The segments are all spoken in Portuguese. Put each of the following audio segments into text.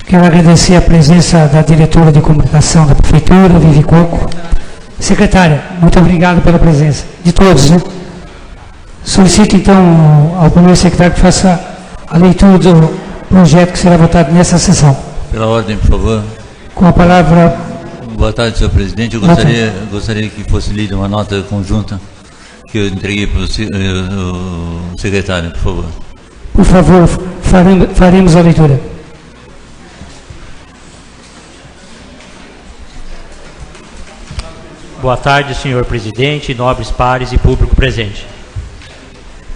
Quero agradecer a presença da diretora de comunicação da Prefeitura, Vivi Coco. Secretária, muito obrigado pela presença de todos, né? Solicito, então, ao primeiro secretário que faça a leitura do projeto que será votado nessa sessão. Pela ordem, por favor. Com a palavra... Boa tarde, senhor presidente. Eu gostaria que fosse lida uma nota conjunta que eu entreguei para o secretário, por favor. Por favor, faremos a leitura. Boa tarde, senhor presidente, nobres pares e público presente.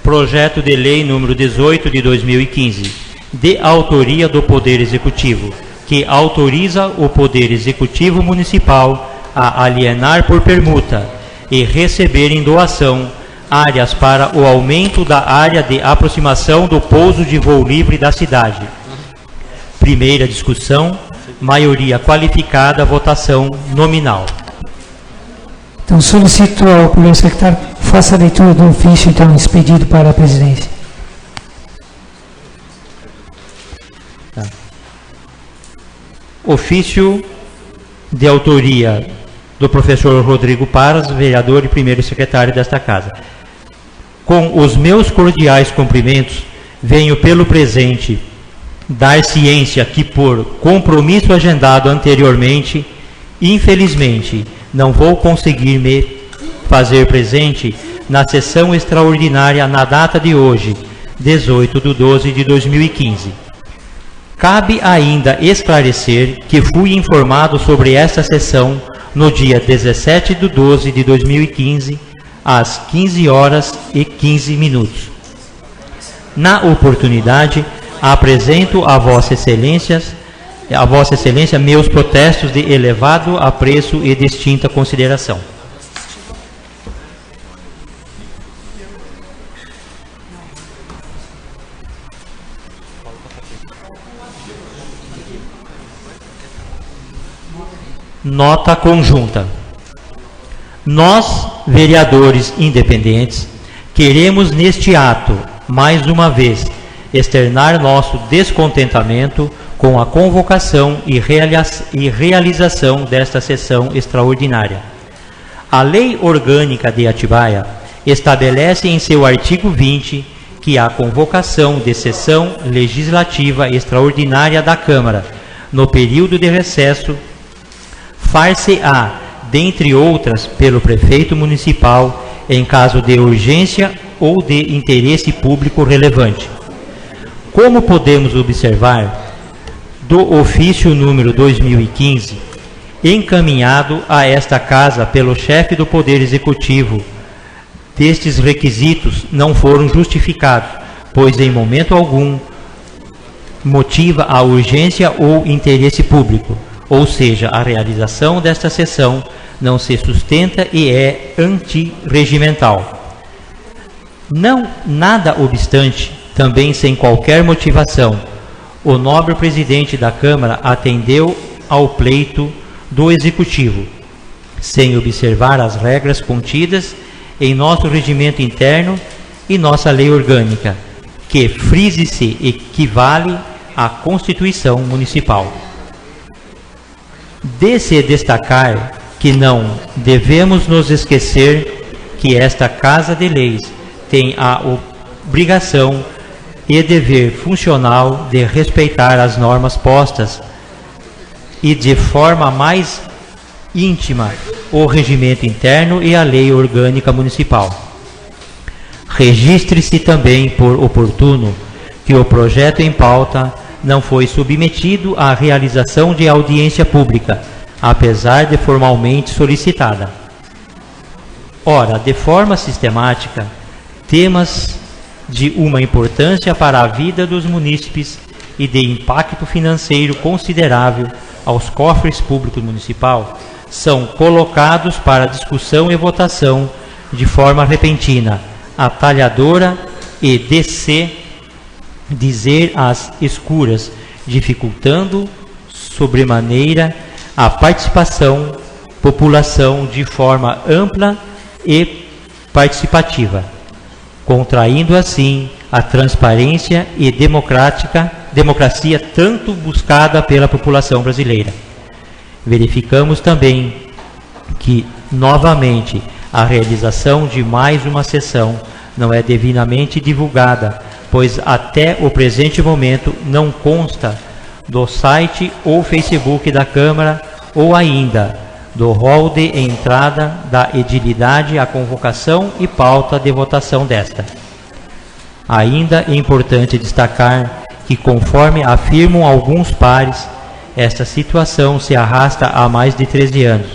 Projeto de lei número 18 de 2015, de autoria do Poder Executivo, que autoriza o Poder Executivo Municipal a alienar por permuta e receber em doação áreas para o aumento da área de aproximação do pouso de voo livre da cidade. Primeira discussão, maioria qualificada, votação nominal. Então, solicito ao primeiro secretário que faça a leitura do ofício, então, expedido para a presidência. Tá. Ofício de autoria do professor Rodrigo Paras, vereador e primeiro secretário desta Casa. Com os meus cordiais cumprimentos, venho pelo presente dar ciência que, por compromisso agendado anteriormente, infelizmente, não vou conseguir me fazer presente na sessão extraordinária na data de hoje, 18/12/2015. Cabe ainda esclarecer que fui informado sobre esta sessão no dia 17/12/2015, às 15h15. Na oportunidade, apresento a Vossa Excelência meus protestos de elevado apreço e distinta consideração. Nota conjunta. Nós, vereadores independentes, queremos neste ato, mais uma vez, externar nosso descontentamento com a convocação e realização desta sessão extraordinária. A Lei Orgânica de Atibaia estabelece em seu artigo 20 que a convocação de sessão legislativa extraordinária da Câmara, no período de recesso, far-se-á, dentre outras, pelo prefeito municipal, em caso de urgência ou de interesse público relevante. Como podemos observar, do ofício número 2015, encaminhado a esta Casa pelo chefe do Poder Executivo, destes requisitos não foram justificados, pois em momento algum motiva a urgência ou interesse público, ou seja, a realização desta sessão não se sustenta e é antirregimental. Não, nada obstante, também sem qualquer motivação, o nobre presidente da Câmara atendeu ao pleito do Executivo, sem observar as regras contidas em nosso regimento interno e nossa lei orgânica, que, frise-se, equivale à Constituição Municipal. De se destacar que não devemos nos esquecer que esta Casa de Leis tem a obrigação e dever funcional de respeitar as normas postas e de forma mais íntima o regimento interno e a lei orgânica municipal. Registre-se também por oportuno que o projeto em pauta não foi submetido à realização de audiência pública, apesar de formalmente solicitada. Ora, de forma sistemática, temas de uma importância para a vida dos munícipes e de impacto financeiro considerável aos cofres públicos municipal são colocados para discussão e votação de forma repentina, atalhadora e dizer às escuras, dificultando sobremaneira a participação população de forma ampla e participativa, contraindo assim a transparência e democrática democracia tanto buscada pela população brasileira. Verificamos também que, novamente, a realização de mais uma sessão não é devidamente divulgada, pois até o presente momento não consta do site ou Facebook da Câmara ou ainda do rol de entrada da edilidade a convocação e pauta de votação desta. Ainda é importante destacar que, conforme afirmam alguns pares, esta situação se arrasta há mais de 13 anos,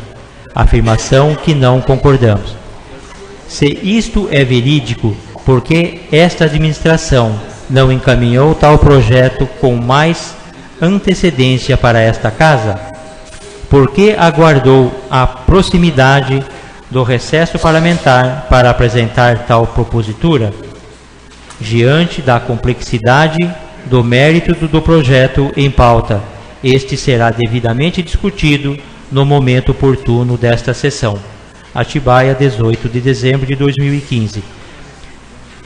afirmação que não concordamos. Se isto é verídico, por que esta administração não encaminhou tal projeto com mais antecedência para esta casa? Por que aguardou a proximidade do recesso parlamentar para apresentar tal propositura? Diante da complexidade do mérito do projeto em pauta, este será devidamente discutido no momento oportuno desta sessão. Atibaia, 18 de dezembro de 2015.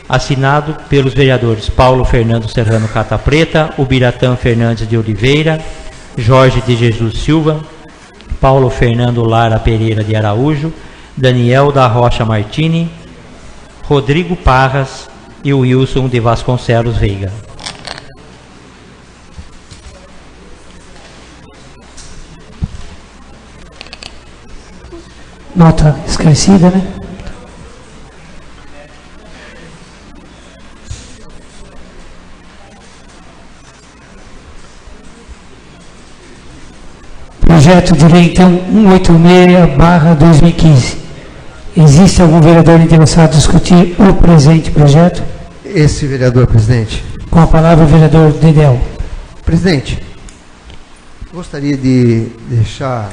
Assinado pelos vereadores Paulo Fernando Serrano Cata Preta, Ubiratã Fernandes de Oliveira, Jorge de Jesus Silva, Paulo Fernando Lara Pereira de Araújo, Daniel da Rocha Martini, Rodrigo Parras e Wilson de Vasconcelos Veiga. Nota esclarecida, né? Projeto de lei, então, 186/2015. Existe algum vereador interessado em discutir o presente projeto? Esse vereador, presidente. Com a palavra o vereador Dedel. Presidente, gostaria de deixar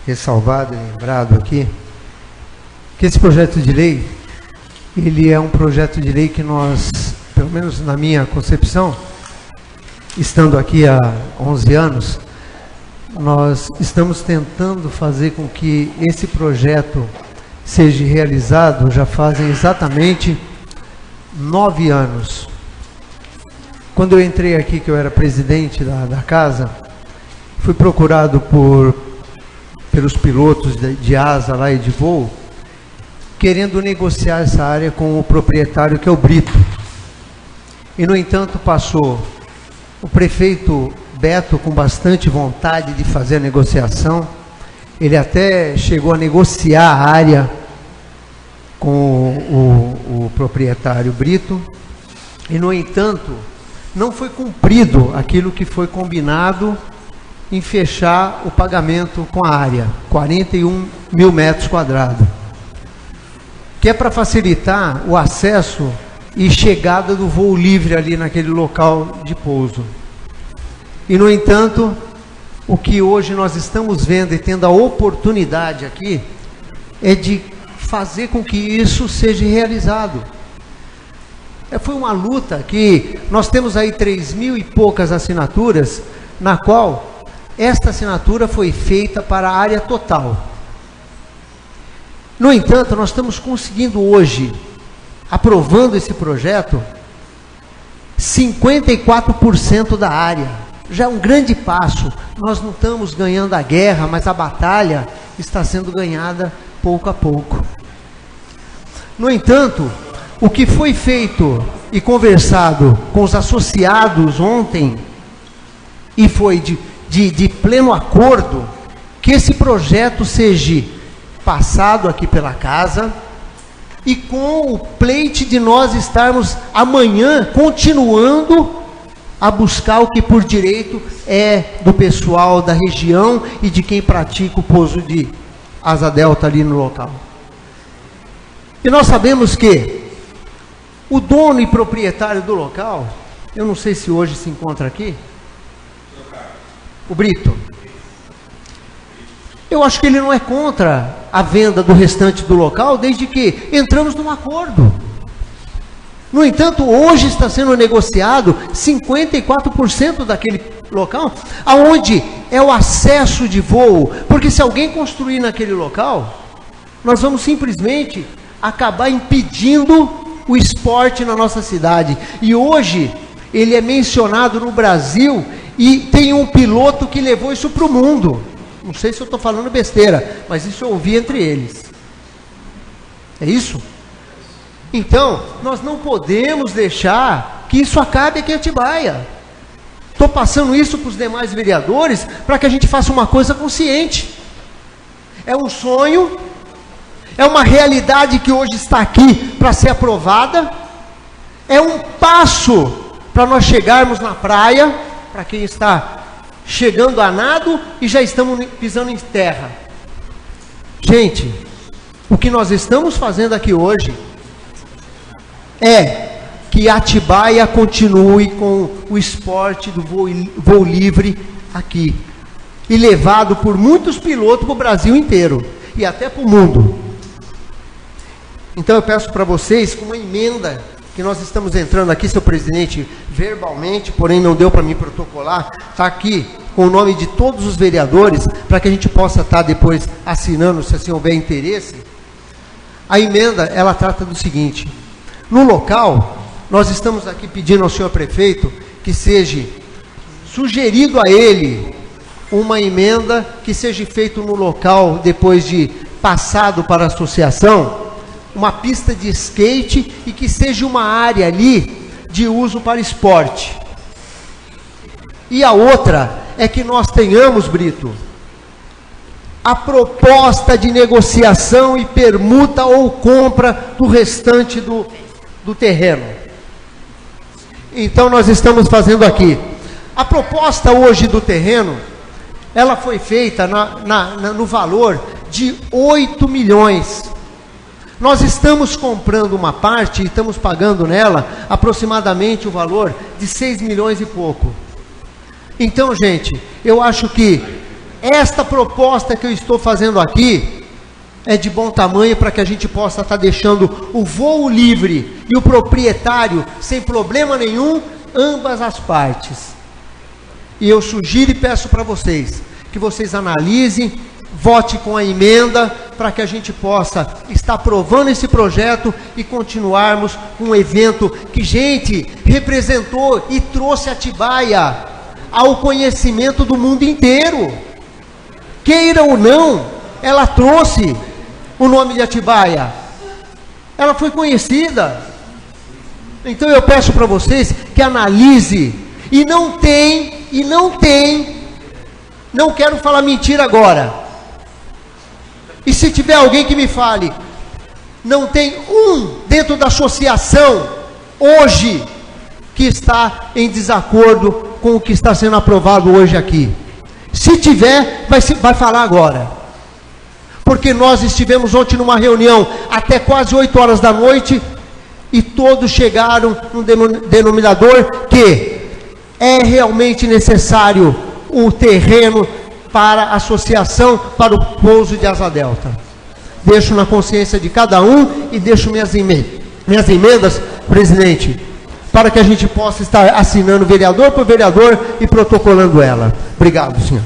ressalvado e lembrado aqui que esse projeto de lei, ele é um projeto de lei que nós, pelo menos na minha concepção, estando aqui há 11 anos, nós estamos tentando fazer com que esse projeto seja realizado, já fazem exatamente 9 anos. Quando eu entrei aqui, que eu era presidente da casa, fui procurado pelos pilotos de asa lá e de voo, querendo negociar essa área com o proprietário, que é o Brito. E, no entanto, passou o prefeito Beto com bastante vontade de fazer a negociação. Ele até chegou a negociar a área com o proprietário Brito. E, no entanto, não foi cumprido aquilo que foi combinado em fechar o pagamento com a área, 41 mil metros quadrados, que é para facilitar o acesso e chegada do voo livre ali naquele local de pouso. E, no entanto, o que hoje nós estamos vendo e tendo a oportunidade aqui é de fazer com que isso seja realizado. Foi uma luta que nós temos aí 3.000 e poucas assinaturas, na qual esta assinatura foi feita para a área total. No entanto, nós estamos conseguindo hoje, aprovando esse projeto, 54% da área. Já é um grande passo. Nós não estamos ganhando a guerra, mas a batalha está sendo ganhada pouco a pouco. No entanto, o que foi feito e conversado com os associados ontem, e foi de pleno acordo, que esse projeto seja passado aqui pela casa, e com o pleite de nós estarmos amanhã continuando a buscar o que por direito é do pessoal da região e de quem pratica o pouso de asa delta ali no local. E nós sabemos que o dono e proprietário do local, eu não sei se hoje se encontra aqui, o Brito, eu acho que ele não é contra a venda do restante do local, desde que entramos num acordo. No entanto, hoje está sendo negociado 54% daquele local, aonde é o acesso de voo, porque se alguém construir naquele local, nós vamos simplesmente acabar impedindo o esporte na nossa cidade. E hoje, ele é mencionado no Brasil e tem um piloto que levou isso para o mundo. Não sei se eu estou falando besteira, mas isso eu ouvi entre eles. É isso? Então, nós não podemos deixar que isso acabe aqui em Atibaia. Estou passando isso para os demais vereadores para que a gente faça uma coisa consciente. É um sonho, é uma realidade que hoje está aqui para ser aprovada, é um passo para nós chegarmos na praia, para quem está chegando a nado e já estamos pisando em terra. Gente, o que nós estamos fazendo aqui hoje é que Atibaia continue com o esporte do voo livre aqui, e levado por muitos pilotos para o Brasil inteiro, e até para o mundo. Então eu peço para vocês, com uma emenda, que nós estamos entrando aqui, seu presidente, verbalmente, porém não deu para mim protocolar, está aqui com o nome de todos os vereadores, para que a gente possa estar depois assinando, se assim houver interesse. A emenda, ela trata do seguinte: no local, nós estamos aqui pedindo ao senhor prefeito que seja sugerido a ele uma emenda que seja feito no local, depois de passado para a associação, uma pista de skate e que seja uma área ali de uso para esporte. E a outra é que nós tenhamos, Brito, a proposta de negociação e permuta ou compra do restante do terreno. Então nós estamos fazendo aqui. A proposta hoje do terreno, ela foi feita no valor de 8 milhões. Nós estamos comprando uma parte e estamos pagando nela aproximadamente o valor de 6 milhões e pouco. Então, gente, eu acho que esta proposta que eu estou fazendo aqui é de bom tamanho para que a gente possa estar deixando o voo livre e o proprietário sem problema nenhum, ambas as partes. E eu sugiro e peço para vocês que vocês analisem, vote com a emenda para que a gente possa estar aprovando esse projeto e continuarmos com um evento que, gente, representou e trouxe Atibaia ao conhecimento do mundo inteiro. Queira ou não, ela trouxe o nome de Atibaia. Ela foi conhecida. Então eu peço para vocês que analisem. E não quero falar mentira agora. E se tiver alguém que me fale, não tem um dentro da associação hoje que está em desacordo com o que está sendo aprovado hoje aqui. Se tiver, vai falar agora. Porque nós estivemos ontem numa reunião até quase 8 horas da noite e todos chegaram no denominador que é realmente necessário o terreno para a associação, para o pouso de Asa Delta. Deixo na consciência de cada um e deixo minhas emendas, presidente, para que a gente possa estar assinando vereador por vereador e protocolando ela. Obrigado, senhor.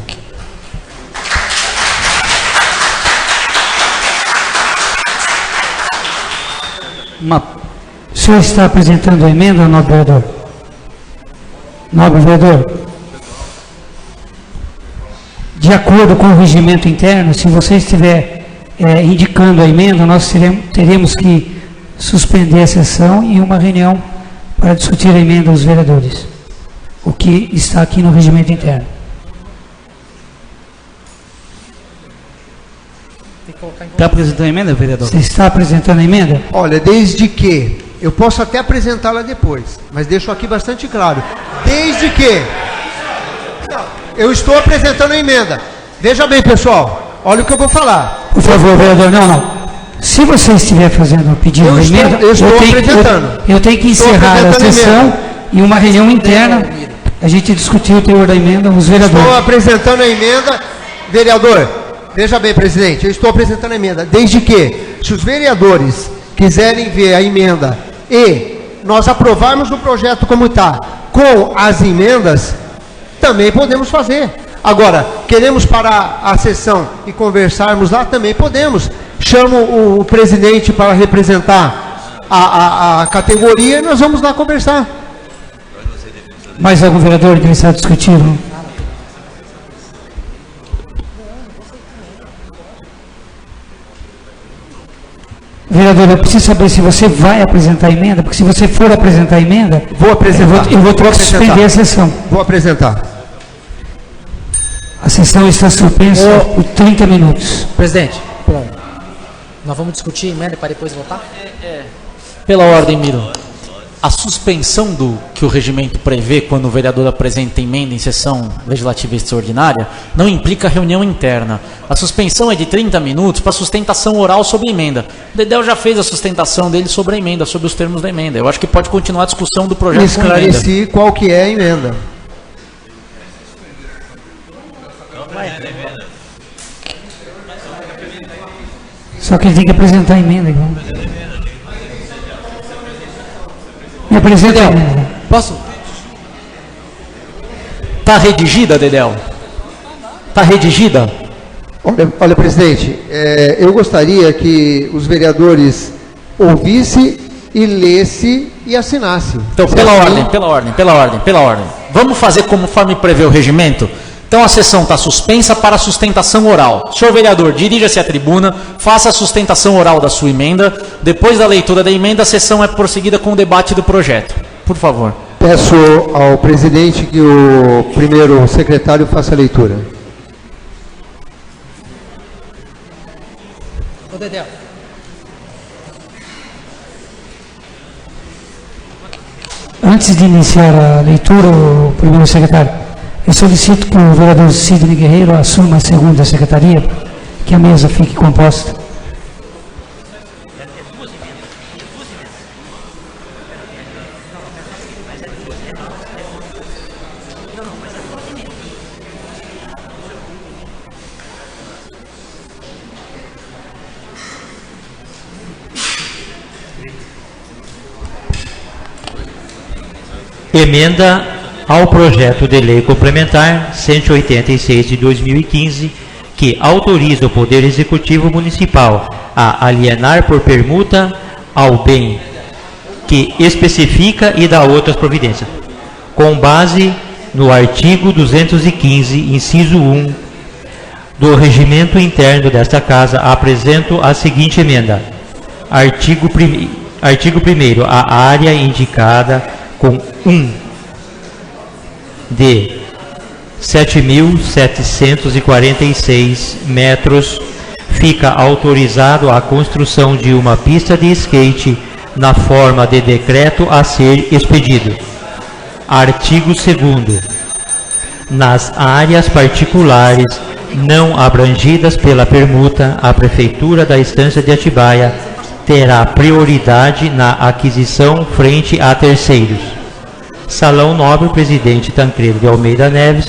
O senhor está apresentando a emenda, nobre vereador? Nobre vereador, de acordo com o regimento interno, se você estiver indicando a emenda, nós teremos que suspender a sessão e uma reunião para discutir a emenda dos vereadores, o que está aqui no regimento interno. Está apresentando a emenda, vereador? Você está apresentando a emenda? Olha, desde que, eu posso até apresentá-la depois, mas deixo aqui bastante claro, desde que, eu estou apresentando a emenda. Veja bem, pessoal, olha o que eu vou falar. Por favor, vereador, não. Se você estiver fazendo um pedido de emenda, eu tenho que encerrar a sessão e uma reunião interna, a gente discutir o teor da emenda, os vereadores. Estou apresentando a emenda, vereador, veja bem, presidente, eu estou apresentando a emenda, desde que, se os vereadores quiserem ver a emenda e nós aprovarmos o projeto como está, com as emendas, também podemos fazer. Agora, queremos parar a sessão e conversarmos lá, também podemos. Chamo o presidente para representar a categoria e nós vamos lá conversar. Mais algum vereador interessado em discutir? Vereador, eu preciso saber se você vai apresentar a emenda, porque se você for apresentar a emenda, Vou apresentar. eu vou ter que suspender a sessão. Vou apresentar. A sessão está suspensa por 30 minutos. Presidente, nós vamos discutir a emenda para depois votar? Pela ordem, Miro. A suspensão do que o regimento prevê quando o vereador apresenta emenda em sessão legislativa extraordinária não implica reunião interna. A suspensão é de 30 minutos para sustentação oral sobre a emenda. O Dedéu já fez a sustentação dele sobre a emenda, sobre os termos da emenda. Eu acho que pode continuar a discussão do projeto com emenda. Esclareci qual que é a emenda. Só que ele tem que apresentar a emenda. Igual. Me apresenta a emenda. Posso? Está redigida, Dedéu? Está redigida? Olha, presidente, eu gostaria que os vereadores ouvissem e lessem e assinassem. Então, pela ordem. Vamos fazer conforme prevê o regimento? Então, a sessão está suspensa para sustentação oral. Senhor vereador, dirija-se à tribuna, faça a sustentação oral da sua emenda. Depois da leitura da emenda, a sessão é prosseguida com o debate do projeto. Por favor. Peço ao presidente que o primeiro secretário faça a leitura. Ô, Dedéu. Antes de iniciar a leitura, o primeiro secretário, eu solicito que o vereador Sidney Guerreiro assuma a segunda secretaria, que a mesa fique composta. Emenda ao projeto de lei complementar 186 de 2015, que autoriza o Poder Executivo Municipal a alienar por permuta ao bem que especifica e dá outras providências. Com base no artigo 215, inciso 1 do regimento interno desta Casa, apresento a seguinte emenda. Artigo 1º, a área indicada com 1 de 7.746 metros, fica autorizado a construção de uma pista de skate na forma de decreto a ser expedido. Artigo 2º. Nas áreas particulares não abrangidas pela permuta, a Prefeitura da Estância de Atibaia terá prioridade na aquisição frente a terceiros. Salão Nobre, Presidente Tancredo de Almeida Neves,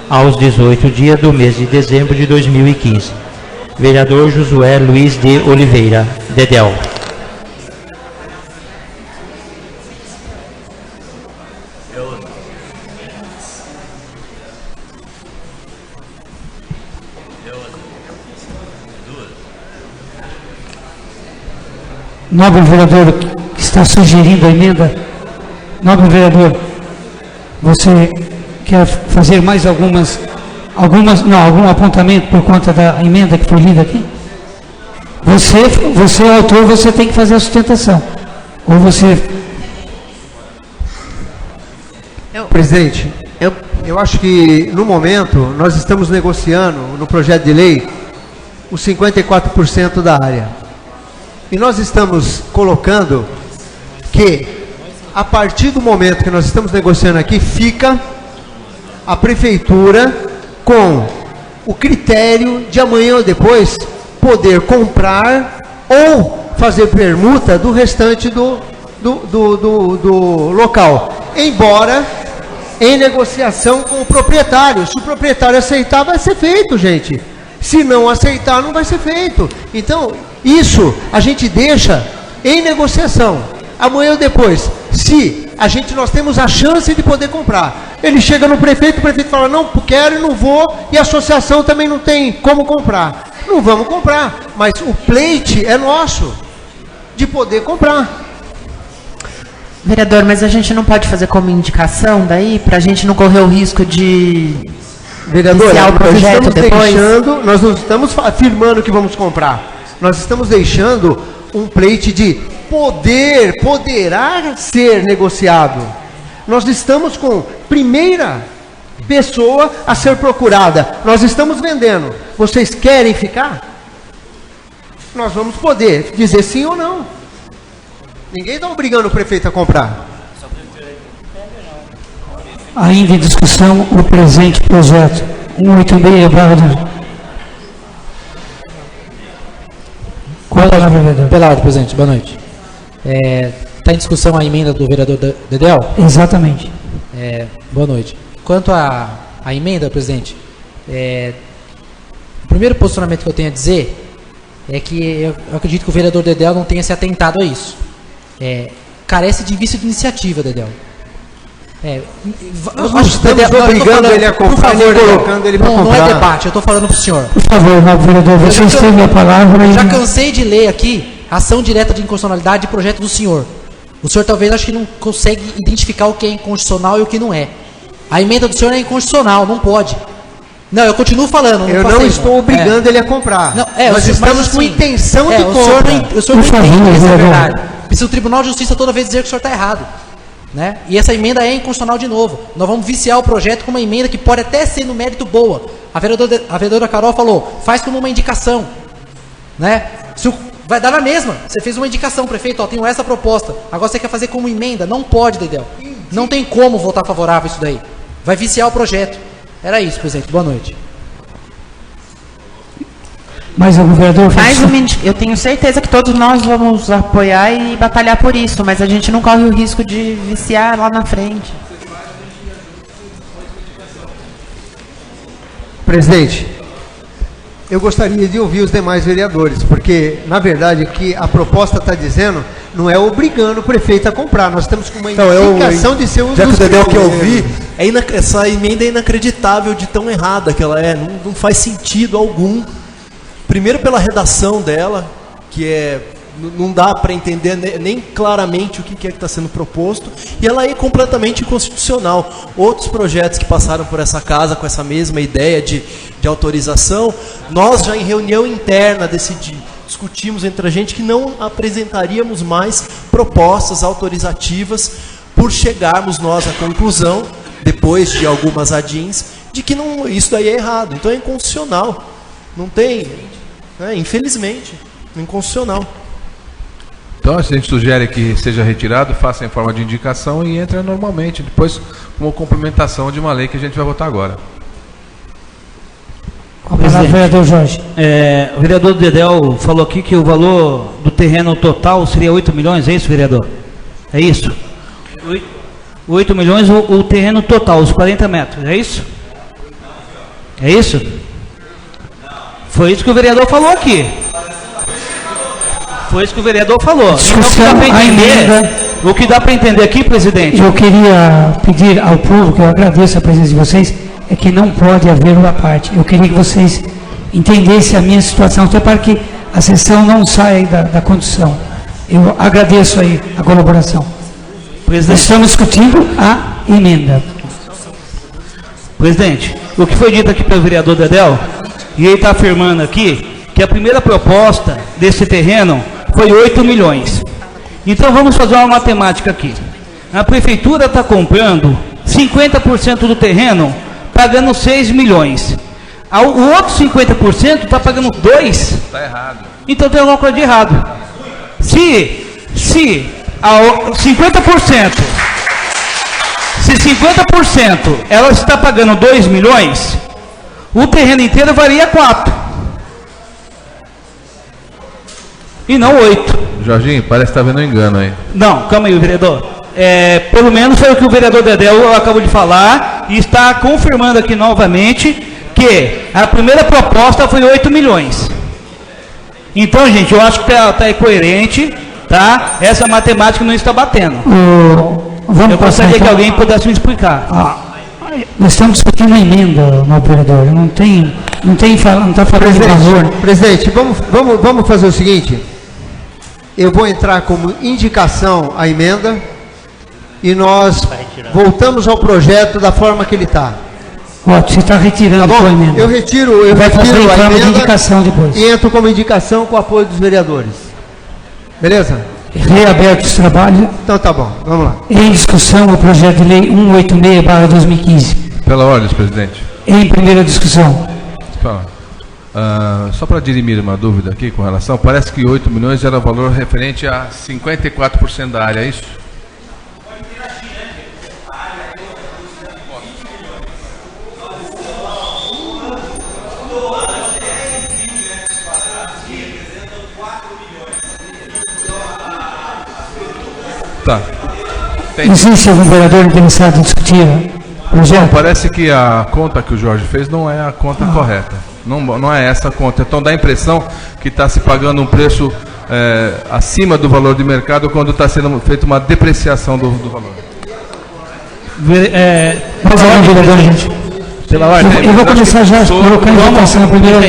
aos 18 dias do mês de dezembro de 2015. Vereador Josué Luiz de Oliveira, Dedéu. Nobre vereador que está sugerindo a emenda, nobre vereador, você quer fazer mais algum apontamento por conta da emenda que foi lida aqui? Você é autor, você tem que fazer a sustentação. Ou você... Presidente, eu acho que no momento nós estamos negociando no projeto de lei os 54% da área. E nós estamos colocando que, a partir do momento que nós estamos negociando aqui, fica a prefeitura com o critério de amanhã ou depois poder comprar ou fazer permuta do restante do local. Embora em negociação com o proprietário. Se o proprietário aceitar, vai ser feito, gente. Se não aceitar, não vai ser feito. Então, isso a gente deixa em negociação. Amanhã ou depois, se nós temos a chance de poder comprar. Ele chega no prefeito, o prefeito fala, não quero e não vou, e a associação também não tem como comprar. Não vamos comprar, mas o pleite é nosso, de poder comprar. Vereador, mas a gente não pode fazer como indicação daí, para a gente não correr o risco de Vereador, iniciar o projeto depois? Nós não estamos afirmando que vamos comprar. Nós estamos deixando um pleite de poderá ser negociado. Nós estamos com primeira pessoa a ser procurada. Nós estamos vendendo. Vocês querem ficar? Nós vamos poder dizer sim ou não. Ninguém está obrigando o prefeito a comprar. Ainda em discussão o presente projeto 186/2000. Qual a palavra, vereador? Pela ordem, presidente. Boa noite. Está em discussão a emenda do vereador Dedel? Exatamente. Boa noite. Quanto à emenda, presidente, o primeiro posicionamento que eu tenho a dizer é que eu acredito que o vereador Dedel não tenha se atentado a isso. Carece de vício de iniciativa, Dedel. Nós não estamos obrigando ele a comprar, nem colocando ele para comprar. Não é debate, eu estou falando para o senhor. Por favor, vereador, você esteve a palavra. Eu já cansei de ler aqui ação direta de inconstitucionalidade de projeto do senhor. O senhor talvez acho que não consegue identificar o que é inconstitucional e o que não é. A emenda do senhor é inconstitucional, não pode. Não, eu continuo falando. Eu não estou obrigando ele a comprar. Não, nós estamos com intenção de compra. O senhor não entende que isso é verdade. Precisa o Tribunal de Justiça toda vez dizer que o senhor está errado. Né? E essa emenda é inconstitucional de novo. Nós vamos viciar o projeto com uma emenda que pode até ser no mérito boa. A vereadora Carol falou, faz como uma indicação. Né? Vai dar na mesma. Você fez uma indicação, prefeito, tenho essa proposta. Agora você quer fazer como emenda? Não pode, Dedel. Não tem como votar favorável isso daí. Vai viciar o projeto. Era isso, presidente. Boa noite. Mas o governador... Eu tenho certeza que todos nós vamos apoiar e batalhar por isso, mas a gente não corre o risco de viciar lá na frente. Presidente, eu gostaria de ouvir os demais vereadores, porque, na verdade, o que a proposta está dizendo não é obrigando o prefeito a comprar. Nós estamos com uma indicação de ser um já que o Dedel quer ouvir, essa emenda é inacreditável de tão errada que ela é. Não faz sentido algum. Primeiro pela redação dela, que não dá para entender nem claramente o que é que está sendo proposto, e ela é completamente inconstitucional. Outros projetos que passaram por essa casa com essa mesma ideia de autorização, nós já em reunião interna discutimos entre a gente que não apresentaríamos mais propostas autorizativas por chegarmos nós à conclusão, depois de algumas adins, de que isso daí é errado. Então é inconstitucional. Não tem... infelizmente, inconstitucional. Então, a gente sugere que seja retirado, faça em forma de indicação e entre normalmente, depois como complementação de uma lei que a gente vai votar agora. Vereador Jorge. O vereador Dedel falou aqui que o valor do terreno total seria 8 milhões, é isso, vereador? É isso? 8 milhões o terreno total, os 40 metros, é isso? É isso? Foi isso que o vereador falou aqui. Foi isso que o vereador falou. Então, o que dá para entender aqui, presidente? Eu queria pedir ao público, eu agradeço a presença de vocês, é que não pode haver uma parte. Eu queria que vocês entendessem a minha situação, até para que a sessão não saia da condução. Eu agradeço aí a colaboração. Presidente. Estamos discutindo a emenda. Presidente, o que foi dito aqui pelo vereador Dedel, e ele está afirmando aqui que a primeira proposta desse terreno foi 8 milhões. Então vamos fazer uma matemática aqui. A prefeitura está comprando 50% do terreno, pagando 6 milhões. O outro 50% está pagando 2. Está errado. Então tem alguma coisa de errado. Se 50%, se 50% ela está pagando 2 milhões, o terreno inteiro valia 4. E não 8. Jorginho, parece que está vendo um engano aí. Não, calma aí, vereador. Pelo menos foi o que o vereador Dedel acabou de falar e está confirmando aqui novamente que a primeira proposta foi 8 milhões. Então, gente, eu acho que está incoerente, tá? Essa matemática não está batendo. Eu gostaria que alguém pudesse me explicar. Nós estamos discutindo a emenda, meu vereador. Não está falando de valor. Presidente, vamos fazer o seguinte. Eu vou entrar como indicação a emenda e nós voltamos ao projeto da forma que ele está. Ótimo, você está retirando Tá a sua bom? emenda. Eu retiro Vai fazer a forma de emenda indicação depois. e entro como indicação com o apoio dos vereadores. Beleza? Reaberto os trabalhos. Então tá bom, vamos lá. Em discussão o projeto de lei 186/2015. Pela ordem, presidente. Em primeira discussão. Só para dirimir uma dúvida aqui com relação, parece que 8 milhões era o valor referente a 54% da área, é isso? Tá. Existe algum vereador interessado em discutir o projeto? Parece que a conta que o Jorge fez não é a conta correta. Não é essa a conta. Então dá a impressão que está se pagando um preço acima do valor de mercado quando está sendo feita uma depreciação do valor. Mais algum vereador, gente? Pela ordem. Eu vou começar já colocando em votação a primeira.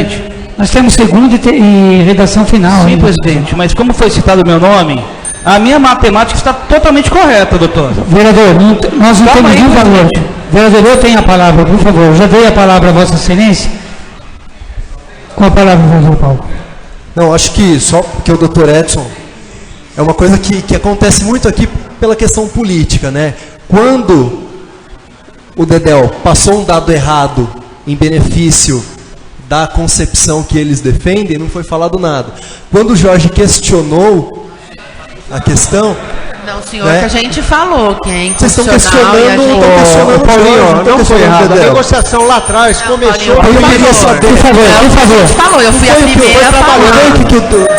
Nós temos segunda e redação final. Sim, ainda. presidente, mas como foi citado o meu nome, a minha matemática está totalmente correta, doutor. Vereador, nós não temos nenhum valor. Vereador, eu tenho a palavra, por favor. Eu já dei a palavra a Vossa Excelência. Com a palavra, vereador Paulo. Não, acho que só porque o doutor Edson é uma coisa que acontece muito aqui pela questão política, né? Quando o Dedel passou um dado errado em benefício da concepção que eles defendem, não foi falado nada. Quando o Jorge questionou a questão... Não, senhor, que a gente falou que é Vocês estão inconstitucional questionando, Paulinho, não foi errado. A Dedel. negociação lá atrás começou... Eu queria saber... Por favor, por favor. Falou, eu fui a primeira a falar.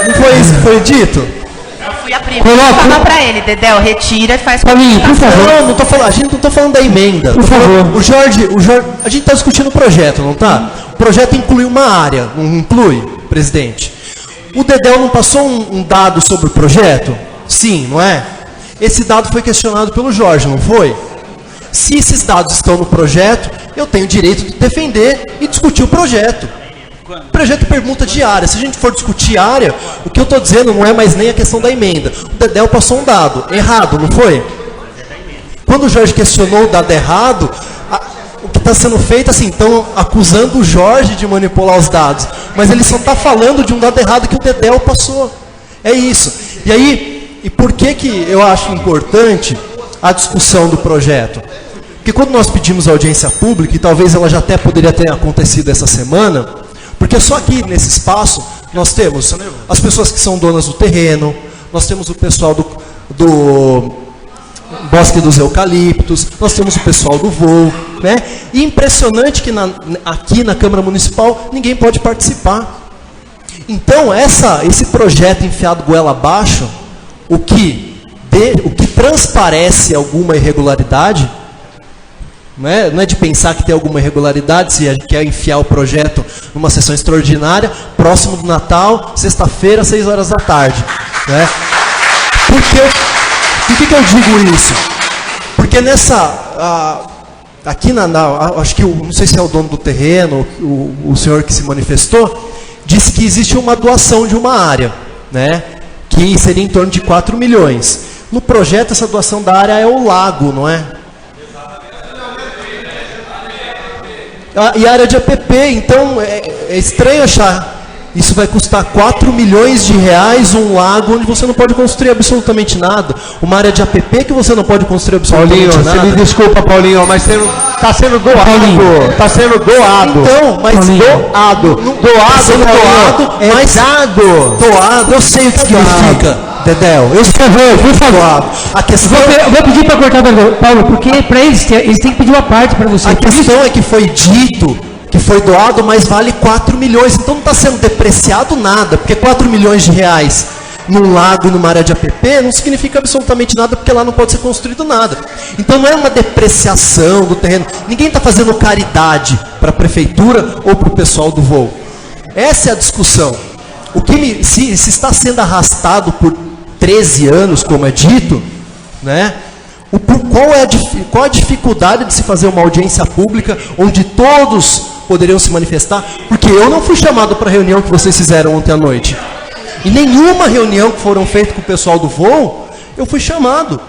Não foi isso que foi dito? Eu fui a primeira a falar pra ele, Dedel, retira e faz... Paulinho, por favor. Não estou falando, a gente não está falando da emenda. Por favor. O Jorge, a gente está discutindo o projeto, não está? O projeto inclui uma área, não inclui, presidente? O Dedel não passou um dado sobre o projeto? Sim, não é? Esse dado foi questionado pelo Jorge, não foi? Se esses dados estão no projeto, eu tenho o direito de defender e discutir o projeto. O projeto pergunta de área. Se a gente for discutir área, o que eu estou dizendo não é mais nem a questão da emenda. O Dedel passou um dado errado, não foi? Quando o Jorge questionou o dado errado, o que está sendo feito, assim, estão acusando o Jorge de manipular os dados. Mas ele só está falando de um dado errado que o Dedel passou. É isso. E aí... E por que eu acho importante a discussão do projeto? Porque quando nós pedimos audiência pública, e talvez ela já até poderia ter acontecido essa semana, porque só aqui nesse espaço nós temos as pessoas que são donas do terreno, nós temos o pessoal do Bosque dos Eucaliptos, nós temos o pessoal do voo, né? E impressionante que aqui na Câmara Municipal ninguém pode participar. Então esse projeto enfiado goela abaixo, o que transparece alguma irregularidade, não é de pensar que tem alguma irregularidade, se a gente quer enfiar o projeto numa sessão extraordinária, próximo do Natal, sexta-feira, 6 horas da tarde. Né? Por que eu digo isso? Porque aqui acho que, não sei se é o dono do terreno, o senhor que se manifestou, disse que existe uma doação de uma área, né? Que seria em torno de 4 milhões. No projeto, essa doação da área é o lago, não é? E a área de APP, então é estranho achar. Isso vai custar 4 milhões de reais, um lago onde você não pode construir absolutamente nada. Uma área de APP que você não pode construir absolutamente Paulinho, nada. você me desculpa, Paulinho, mas está sendo doado. Está sendo doado. Então, mas doado. Doado, mas dado. Doado, eu sei o que significa, Dedel. Por favor. A questão, Eu vou pedir para cortar, Paulo, porque para eles têm que pedir uma parte para você. a questão é que foi dito que foi doado, mas vale 4 milhões. Então não está sendo depreciado nada, porque 4 milhões de reais num lago e numa área de APP não significa absolutamente nada, porque lá não pode ser construído nada. Então não é uma depreciação do terreno. Ninguém está fazendo caridade para a prefeitura ou para o pessoal do voo. Essa é a discussão. Se está sendo arrastado por 13 anos, como é dito, né? Qual a dificuldade de se fazer uma audiência pública onde todos poderiam se manifestar? Porque eu não fui chamado para a reunião que vocês fizeram ontem à noite. E nenhuma reunião que foram feitas com o pessoal do voo, eu fui chamado.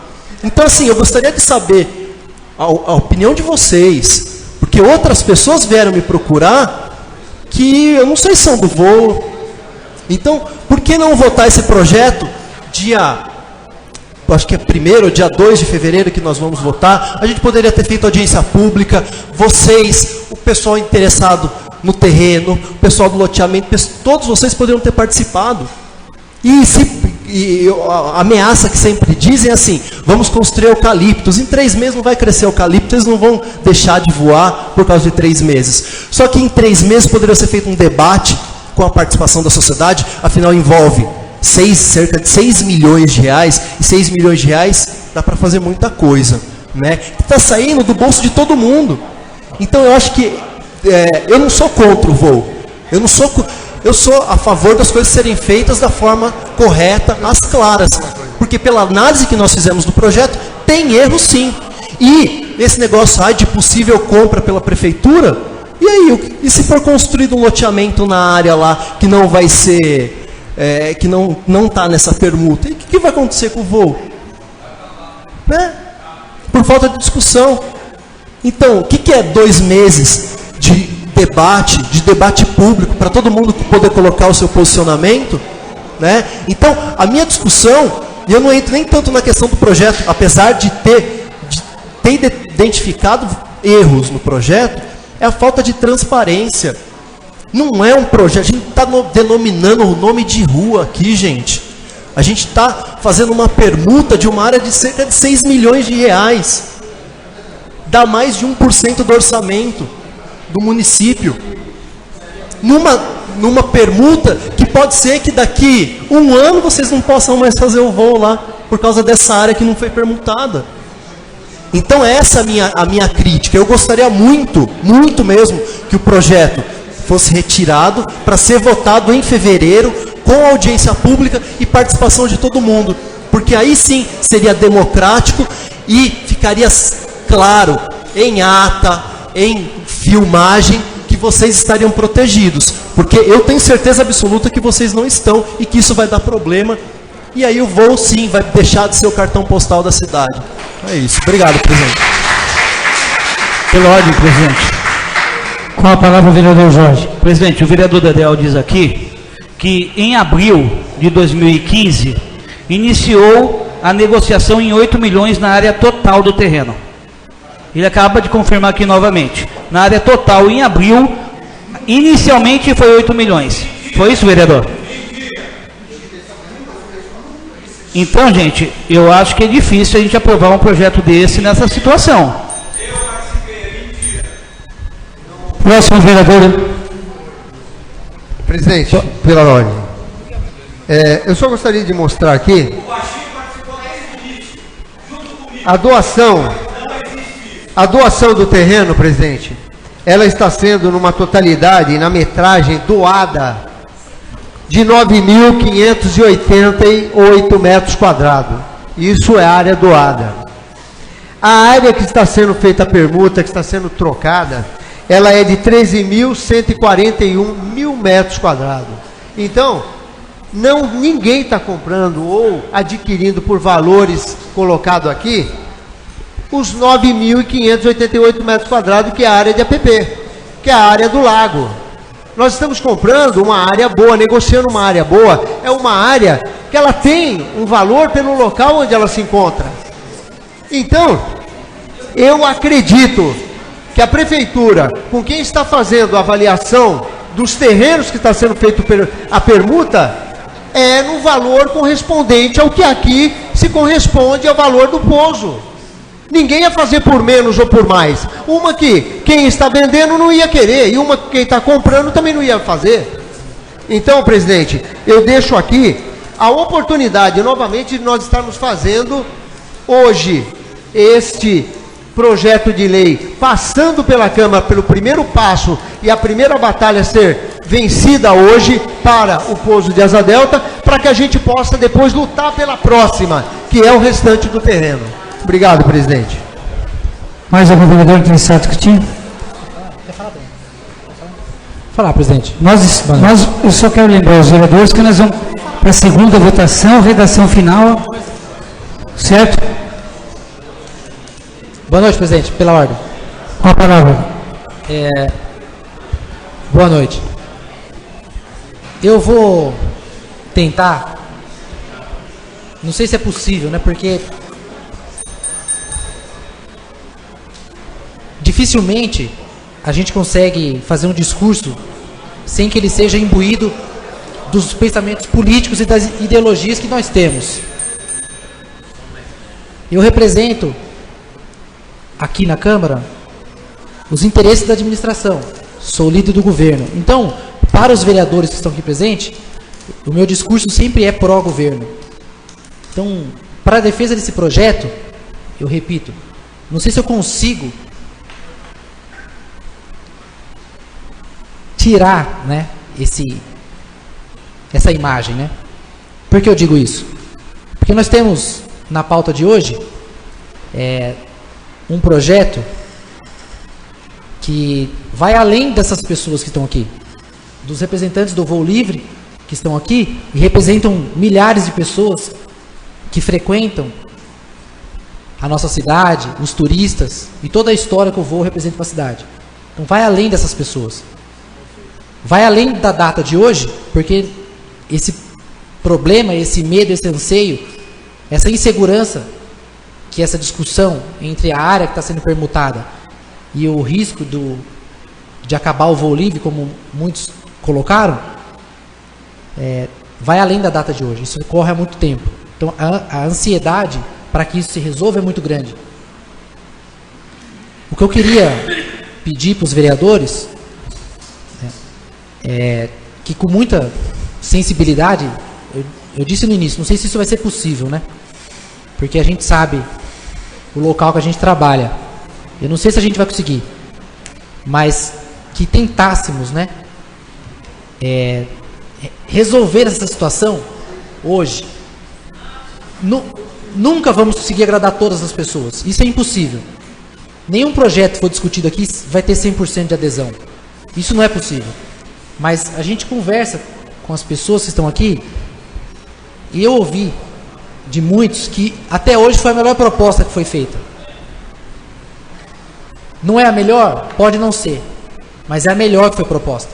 Então, assim, eu gostaria de saber a opinião de vocês, porque outras pessoas vieram me procurar que eu não sei se são do voo. Então, por que não votar esse projeto acho que é 1º ou dia 2 de fevereiro que nós vamos votar? A gente poderia ter feito audiência pública, vocês, o pessoal interessado no terreno, o pessoal do loteamento, todos vocês poderiam ter participado. E a ameaça que sempre dizem é assim, vamos construir eucaliptos, em 3 meses não vai crescer eucalipto, eles não vão deixar de voar por causa de 3 meses. Só que em 3 meses poderia ser feito um debate com a participação da sociedade, afinal envolve cerca de 6 milhões de reais, e 6 milhões de reais dá para fazer muita coisa, né? Está saindo do bolso de todo mundo. Então eu acho que, eu não sou contra o voo, eu sou a favor das coisas serem feitas da forma correta, às claras, porque pela análise que nós fizemos do projeto, tem erro sim. E esse negócio de possível compra pela prefeitura, e aí, e se for construído um loteamento na área lá, que não vai ser, que não está nessa permuta, e o que vai acontecer com o voo? Né? Por falta de discussão. Então, o que é 2 meses de debate público, para todo mundo poder colocar o seu posicionamento, né? Então, a minha discussão, e eu não entro nem tanto na questão do projeto, apesar de ter identificado erros no projeto, é a falta de transparência. Não é um projeto, a gente está denominando o nome de rua aqui, gente. A gente está fazendo uma permuta de uma área de cerca de 6 milhões de reais. Dá mais de 1% do orçamento do município. Numa permuta que pode ser que daqui 1 ano vocês não possam mais fazer o voo lá, por causa dessa área que não foi permutada. Então essa é a minha crítica. Eu gostaria muito, muito mesmo, que o projeto fosse retirado para ser votado em fevereiro, com audiência pública e participação de todo mundo. Porque aí sim seria democrático e ficaria claro, em ata, em filmagem, que vocês estariam protegidos. Porque eu tenho certeza absoluta que vocês não estão e que isso vai dar problema. E aí o voo sim vai deixar de ser o cartão postal da cidade. É isso. Obrigado, presidente. Pela ordem, presidente. Com a palavra o vereador Jorge. Presidente, o vereador Dedéu diz aqui que em abril de 2015 iniciou a negociação em 8 milhões na área total do terreno. Ele acaba de confirmar aqui novamente. Na área total, em abril, inicialmente foi 8 milhões. Foi isso, vereador? Então, gente, eu acho que é difícil a gente aprovar um projeto desse nessa situação. Próximo vereador. Presidente, pela ordem. Eu só gostaria de mostrar aqui a doação do terreno, presidente. Ela está sendo numa totalidade, na metragem doada, de 9.588 metros quadrados. Isso é área doada. A área que está sendo feita a permuta, que está sendo trocada, ela é de 13.141 mil metros quadrados. Então, ninguém está comprando ou adquirindo por valores colocados aqui os 9.588 metros quadrados, que é a área de APP, que é a área do lago. Nós estamos comprando uma área boa, negociando uma área boa, é uma área que ela tem um valor pelo local onde ela se encontra. Então, eu acredito que a prefeitura, com quem está fazendo a avaliação dos terrenos que está sendo feito a permuta, é no valor correspondente ao que aqui se corresponde ao valor do pouso. Ninguém ia fazer por menos ou por mais. Uma que quem está vendendo não ia querer, e uma que quem está comprando também não ia fazer. Então, presidente, eu deixo aqui a oportunidade, novamente, de nós estarmos fazendo hoje este projeto de lei, passando pela Câmara pelo primeiro passo, e a primeira batalha ser vencida hoje para o pouso de Asa Delta, para que a gente possa depois lutar pela próxima, que é o restante do terreno. Obrigado, presidente. Mais algum vereador interessado discutir? Quer falar, bem? Falar, presidente. Eu só quero lembrar os vereadores que nós vamos para a segunda votação, redação final, certo? Boa noite, presidente. Pela ordem. Com a palavra. Boa noite. Eu vou tentar, não sei se é possível, né? Porque dificilmente a gente consegue fazer um discurso sem que ele seja imbuído dos pensamentos políticos e das ideologias que nós temos. Eu represento aqui na Câmara os interesses da administração. Sou líder do governo. Então, para os vereadores que estão aqui presentes, o meu discurso sempre é pró-governo. Então, para a defesa desse projeto, eu repito, não sei se eu consigo tirar, né, essa imagem, né? Por que eu digo isso? Porque nós temos na pauta de hoje um projeto que vai além dessas pessoas que estão aqui, dos representantes do Voo Livre que estão aqui e representam milhares de pessoas que frequentam a nossa cidade, os turistas e toda a história que o Voo representa para a cidade. Então vai além dessas pessoas. Vai além da data de hoje, porque esse problema, esse medo, esse anseio, essa insegurança, que essa discussão entre a área que está sendo permutada e o risco de acabar o Voo Livre, como muitos colocaram, vai além da data de hoje. Isso ocorre há muito tempo. Então a ansiedade para que isso se resolva é muito grande. O que eu queria pedir para os vereadores que com muita sensibilidade, eu disse no início, não sei se isso vai ser possível, né? Porque a gente sabe o local que a gente trabalha. Eu não sei se a gente vai conseguir, mas que tentássemos, né, resolver essa situação hoje. Nunca vamos conseguir agradar todas as pessoas. Isso é impossível. Nenhum projeto que for discutido aqui vai ter 100% de adesão. Isso não é possível. Mas a gente conversa com as pessoas que estão aqui e eu ouvi de muitos que até hoje foi a melhor proposta que foi feita. Não é a melhor? Pode não ser. Mas é a melhor que foi proposta.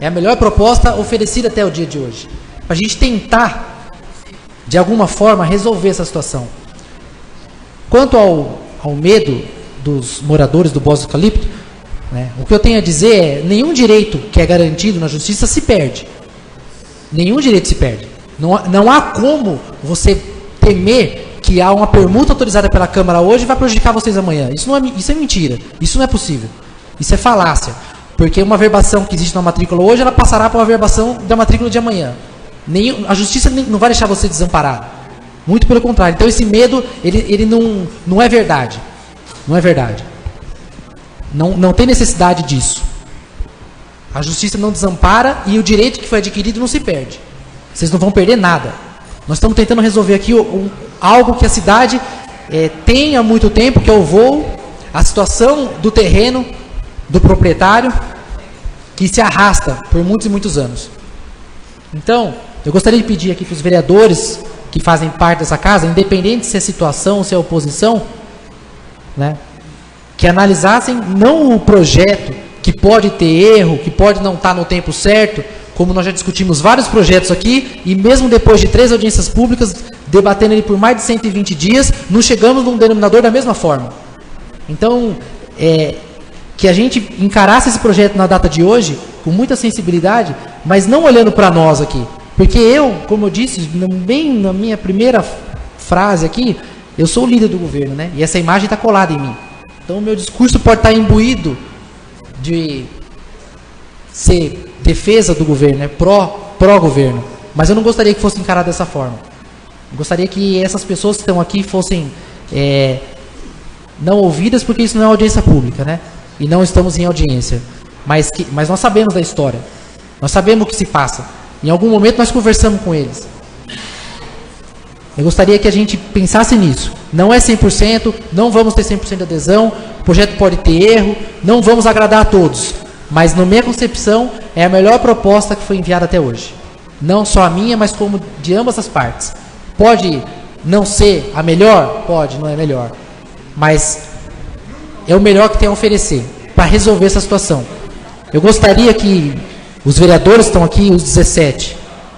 É a melhor proposta oferecida até o dia de hoje. Para a gente tentar, de alguma forma, resolver essa situação. Quanto ao medo dos moradores do Bosque do Eucalipto, né, o que eu tenho a dizer é, nenhum direito que é garantido na justiça se perde. Nenhum direito se perde. Não há como você temer que há uma permuta autorizada pela Câmara hoje e vai prejudicar vocês amanhã. Isso é mentira. Isso não é possível. Isso é falácia. Porque uma verbação que existe na matrícula hoje, ela passará para uma verbação da matrícula de amanhã. A justiça não vai deixar você desamparado. Muito pelo contrário. Então esse medo, ele não é verdade. Não é verdade. Não tem necessidade disso. A justiça não desampara e o direito que foi adquirido não se perde. Vocês não vão perder nada. Nós estamos tentando resolver aqui algo que a cidade tem há muito tempo, que é o voo, a situação do terreno, do proprietário, que se arrasta por muitos e muitos anos. Então, eu gostaria de pedir aqui para os vereadores que fazem parte dessa casa, independente se é situação ou se é oposição, né, que analisassem não o projeto que pode ter erro, que pode não estar no tempo certo, como nós já discutimos vários projetos aqui, e mesmo depois de 3 audiências públicas, debatendo ele por mais de 120 dias, não chegamos num denominador da mesma forma. Então, que a gente encarasse esse projeto na data de hoje, com muita sensibilidade, mas não olhando para nós aqui. Porque eu, como eu disse, bem na minha primeira frase aqui, eu sou o líder do governo, né? E essa imagem está colada em mim. Então, o meu discurso pode estar imbuído de ser defesa do governo, né? Pró-governo. Mas eu não gostaria que fosse encarado dessa forma. Eu gostaria que essas pessoas que estão aqui fossem não ouvidas, porque isso não é audiência pública, né? E não estamos em audiência. Mas nós sabemos da história. Nós sabemos o que se passa. Em algum momento nós conversamos com eles. Eu gostaria que a gente pensasse nisso. Não é 100%, não vamos ter 100% de adesão, o projeto pode ter erro, não vamos agradar a todos. Mas, na minha concepção, é a melhor proposta que foi enviada até hoje. Não só a minha, mas como de ambas as partes. Pode não ser a melhor? Pode, não é melhor. Mas é o melhor que tem a oferecer para resolver essa situação. Eu gostaria que os vereadores que estão aqui, os 17,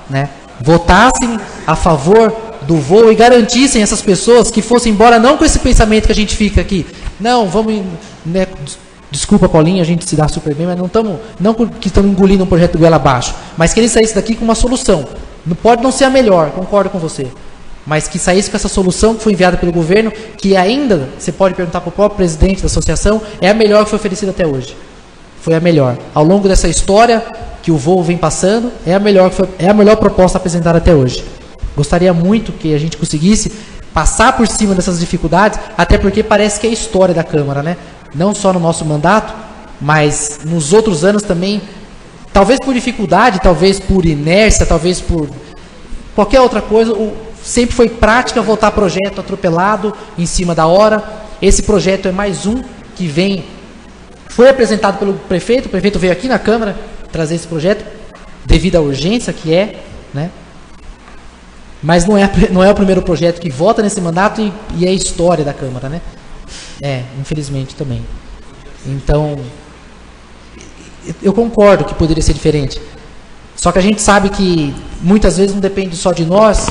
né, votassem a favor do voo e garantissem essas pessoas que fossem embora, não com esse pensamento que a gente fica aqui, não, vamos, né, desculpa, Paulinho, a gente se dá super bem, mas não que estamos engolindo um projeto goela abaixo, mas que eles saíssem daqui com uma solução. Pode não ser a melhor, concordo com você, mas que saísse com essa solução que foi enviada pelo governo, que ainda, você pode perguntar para o próprio presidente da associação, é a melhor que foi oferecida até hoje. Foi a melhor. Ao longo dessa história que o voo vem passando, é a melhor proposta apresentada até hoje. Gostaria muito que a gente conseguisse passar por cima dessas dificuldades, até porque parece que é a história da Câmara, né? Não só no nosso mandato, mas nos outros anos também, talvez por dificuldade, talvez por inércia, talvez por qualquer outra coisa, sempre foi prática votar projeto atropelado, em cima da hora. Esse projeto é mais um que foi apresentado pelo prefeito, o prefeito veio aqui na Câmara trazer esse projeto, devido à urgência que é, né? Mas não é o primeiro projeto que vota nesse mandato e é a história da Câmara, né? Infelizmente também. Então, eu concordo que poderia ser diferente. Só que a gente sabe que muitas vezes não depende só de nós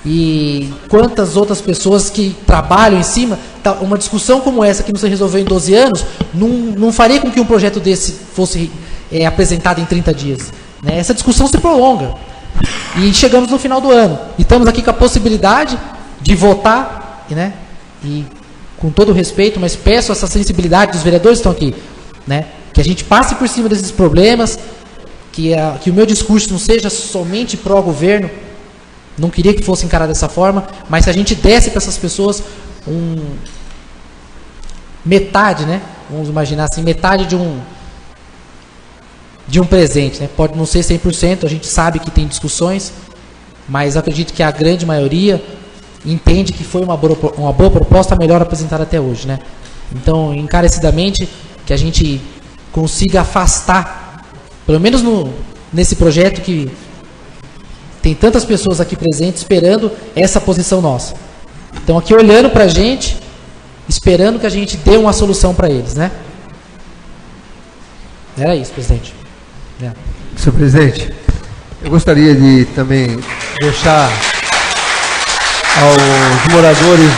e quantas outras pessoas que trabalham em cima. Uma discussão como essa que não se resolveu em 12 anos não faria com que um projeto desse fosse apresentado em 30 dias, né? Essa discussão se prolonga. E chegamos no final do ano. E estamos aqui com a possibilidade de votar, né? E com todo o respeito, mas peço essa sensibilidade dos vereadores que estão aqui, né? Que a gente passe por cima desses problemas, que o meu discurso não seja somente pró-governo, não queria que fosse encarado dessa forma, mas se a gente desse para essas pessoas metade, né? Vamos imaginar assim, metade de um presente, né? Pode não ser 100%, a gente sabe que tem discussões, mas acredito que a grande maioria entende que foi uma boa proposta, a melhor apresentada até hoje, né? Então, encarecidamente, que a gente consiga afastar, pelo menos nesse projeto que tem tantas pessoas aqui presentes esperando essa posição nossa. Então, aqui olhando para a gente, esperando que a gente dê uma solução para eles, né? Era isso, presidente. Senhor presidente, eu gostaria de também deixar aos moradores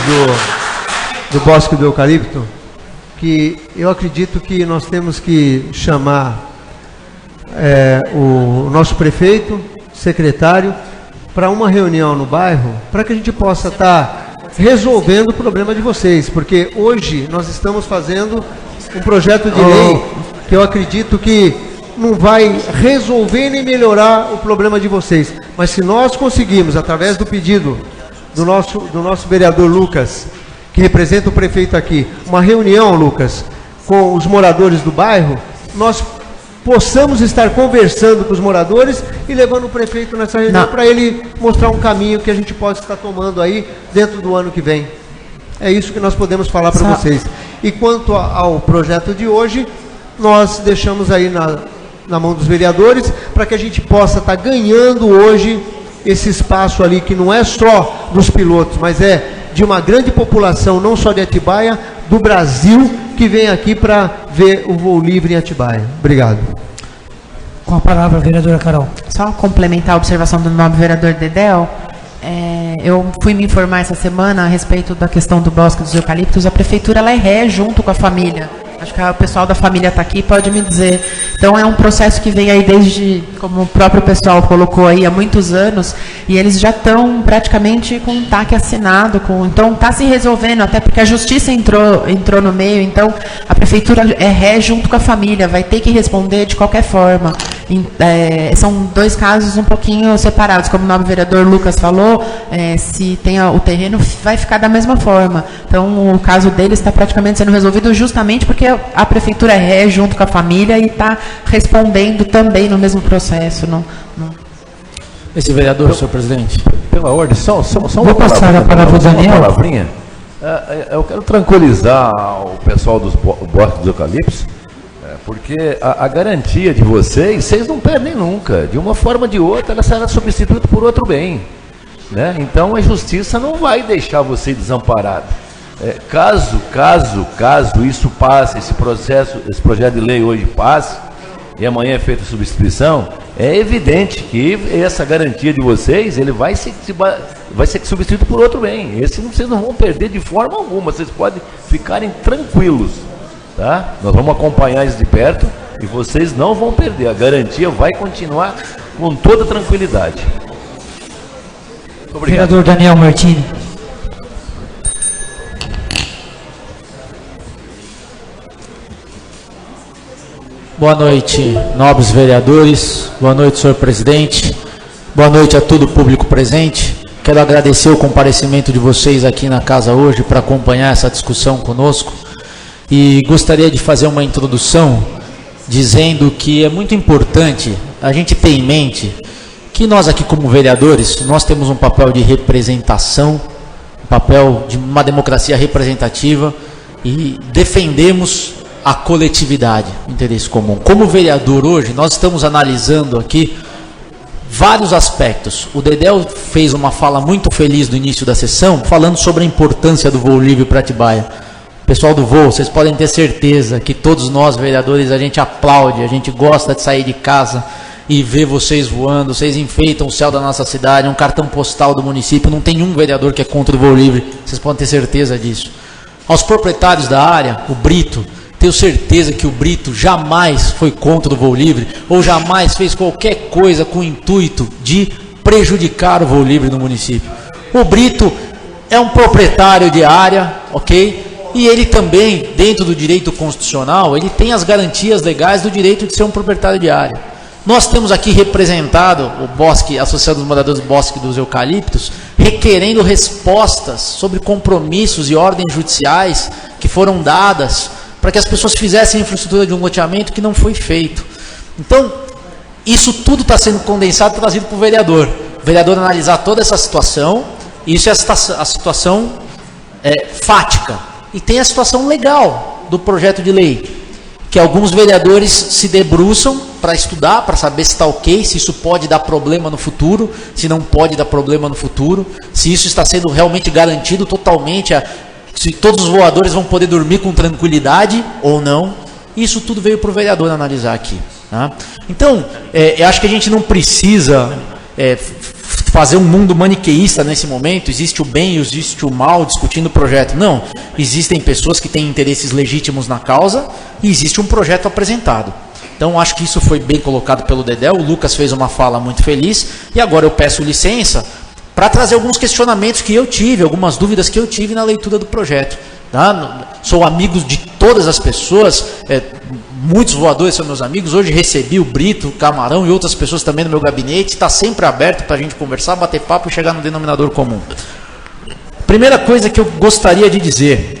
do Bosque do Eucalipto que eu acredito que nós temos que chamar o nosso prefeito, secretário, para uma reunião no bairro, para que a gente possa estar resolvendo o problema de vocês, porque hoje nós estamos fazendo um projeto de lei que eu acredito que não vai resolver nem melhorar o problema de vocês, mas se nós conseguirmos, através do pedido do nosso vereador Lucas, que representa o prefeito aqui, uma reunião, Lucas, com os moradores do bairro, nós possamos estar conversando com os moradores e levando o prefeito nessa reunião para ele mostrar um caminho que a gente pode estar tomando aí dentro do ano que vem. É isso que nós podemos falar para vocês. E quanto ao projeto de hoje, nós deixamos aí na mão dos vereadores para que a gente possa estar ganhando hoje esse espaço ali que não é só dos pilotos, mas é de uma grande população, não só de Atibaia, do Brasil, que vem aqui para ver o voo livre em Atibaia. Obrigado. Com a palavra, vereadora Carol. Só complementar a observação do nobre vereador Dedéu. Eu fui me informar essa semana a respeito da questão do Bosque dos Eucaliptos. A prefeitura ela é ré junto com a família. Acho que o pessoal da família está aqui, pode me dizer. Então, é um processo que vem aí desde, como o próprio pessoal colocou aí, há muitos anos, e eles já estão praticamente com um TAC assinado, então está se resolvendo, até porque a justiça entrou no meio, então a prefeitura é ré junto com a família, vai ter que responder de qualquer forma. São dois casos um pouquinho separados, como o nobre vereador Lucas falou, se tem o terreno, vai ficar da mesma forma. Então, o caso deles está praticamente sendo resolvido justamente porque a prefeitura é ré junto com a família e está respondendo também no mesmo processo. Esse vereador, senhor presidente. Pela ordem, só vou passar a palavra para o Daniel. Uma palavrinha. Eu quero tranquilizar o pessoal dos Bosques dos Eucaliptos, porque a garantia de vocês não perdem nunca. De uma forma ou de outra, ela será substituída por outro bem, né? Então, a justiça não vai deixar você desamparado. Caso isso passe, esse projeto de lei hoje passe, e amanhã é feita a substituição, é evidente que essa garantia de vocês, ele vai ser substituído por outro bem. Esse vocês não vão perder de forma alguma, vocês podem ficarem tranquilos, tá? Nós vamos acompanhar isso de perto e vocês não vão perder, a garantia vai continuar com toda tranquilidade. Obrigado. Vereador Daniel Martini. Boa noite, nobres vereadores. Boa noite, senhor presidente. Boa noite a todo o público presente. Quero agradecer o comparecimento de vocês aqui na casa hoje para acompanhar essa discussão conosco. E gostaria de fazer uma introdução dizendo que é muito importante a gente ter em mente que nós aqui como vereadores, nós temos um papel de representação, um papel de uma democracia representativa e defendemos a coletividade, o interesse comum. Como vereador hoje, nós estamos analisando aqui vários aspectos. O Dedéu fez uma fala muito feliz no início da sessão, falando sobre a importância do voo livre para Atibaia. Pessoal do voo, vocês podem ter certeza que todos nós, vereadores, a gente aplaude, a gente gosta de sair de casa e ver vocês voando, vocês enfeitam o céu da nossa cidade, é um cartão postal do município, não tem um vereador que é contra o voo livre, vocês podem ter certeza disso. Aos proprietários da área, o Brito, tenho certeza que o Brito jamais foi contra o voo livre ou jamais fez qualquer coisa com o intuito de prejudicar o voo livre no município. O Brito é um proprietário de área, ok? E ele também, dentro do direito constitucional, ele tem as garantias legais do direito de ser um proprietário de área. Nós temos aqui representado o Bosque, a Associação dos Moradores do Bosque dos Eucaliptos, requerendo respostas sobre compromissos e ordens judiciais que foram dadas para que as pessoas fizessem a infraestrutura de um loteamento que não foi feito. Então, isso tudo está sendo condensado e trazido para o vereador. O vereador analisar toda essa situação, isso é a situação fática. E tem a situação legal do projeto de lei, que alguns vereadores se debruçam para estudar, para saber se está ok, se isso pode dar problema no futuro, se não pode dar problema no futuro, se isso está sendo realmente garantido totalmente, se todos os voadores vão poder dormir com tranquilidade ou não. Isso tudo veio para o vereador analisar aqui. Tá? Então, eu acho que a gente não precisa fazer um mundo maniqueísta nesse momento, existe o bem e existe o mal discutindo o projeto. Não, existem pessoas que têm interesses legítimos na causa e existe um projeto apresentado. Então, acho que isso foi bem colocado pelo Dedéu, o Lucas fez uma fala muito feliz, e agora eu peço licença para trazer alguns questionamentos que eu tive, algumas dúvidas que eu tive na leitura do projeto. Tá? Sou amigo de todas as pessoas, muitos voadores são meus amigos, hoje recebi o Brito, o Camarão e outras pessoas também no meu gabinete, está sempre aberto para a gente conversar, bater papo e chegar no denominador comum. Primeira coisa que eu gostaria de dizer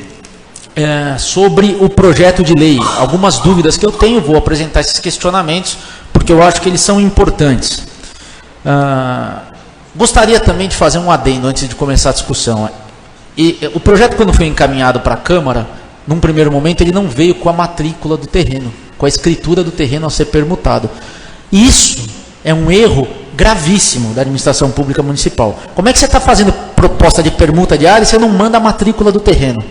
sobre o projeto de lei, algumas dúvidas que eu tenho, vou apresentar esses questionamentos, porque eu acho que eles são importantes. Gostaria também de fazer um adendo antes de começar a discussão. E o projeto, quando foi encaminhado para a Câmara, num primeiro momento, ele não veio com a matrícula do terreno, com a escritura do terreno a ser permutado. Isso é um erro gravíssimo da administração pública municipal. Como é que você está fazendo proposta de permuta de área e você não manda a matrícula do terreno?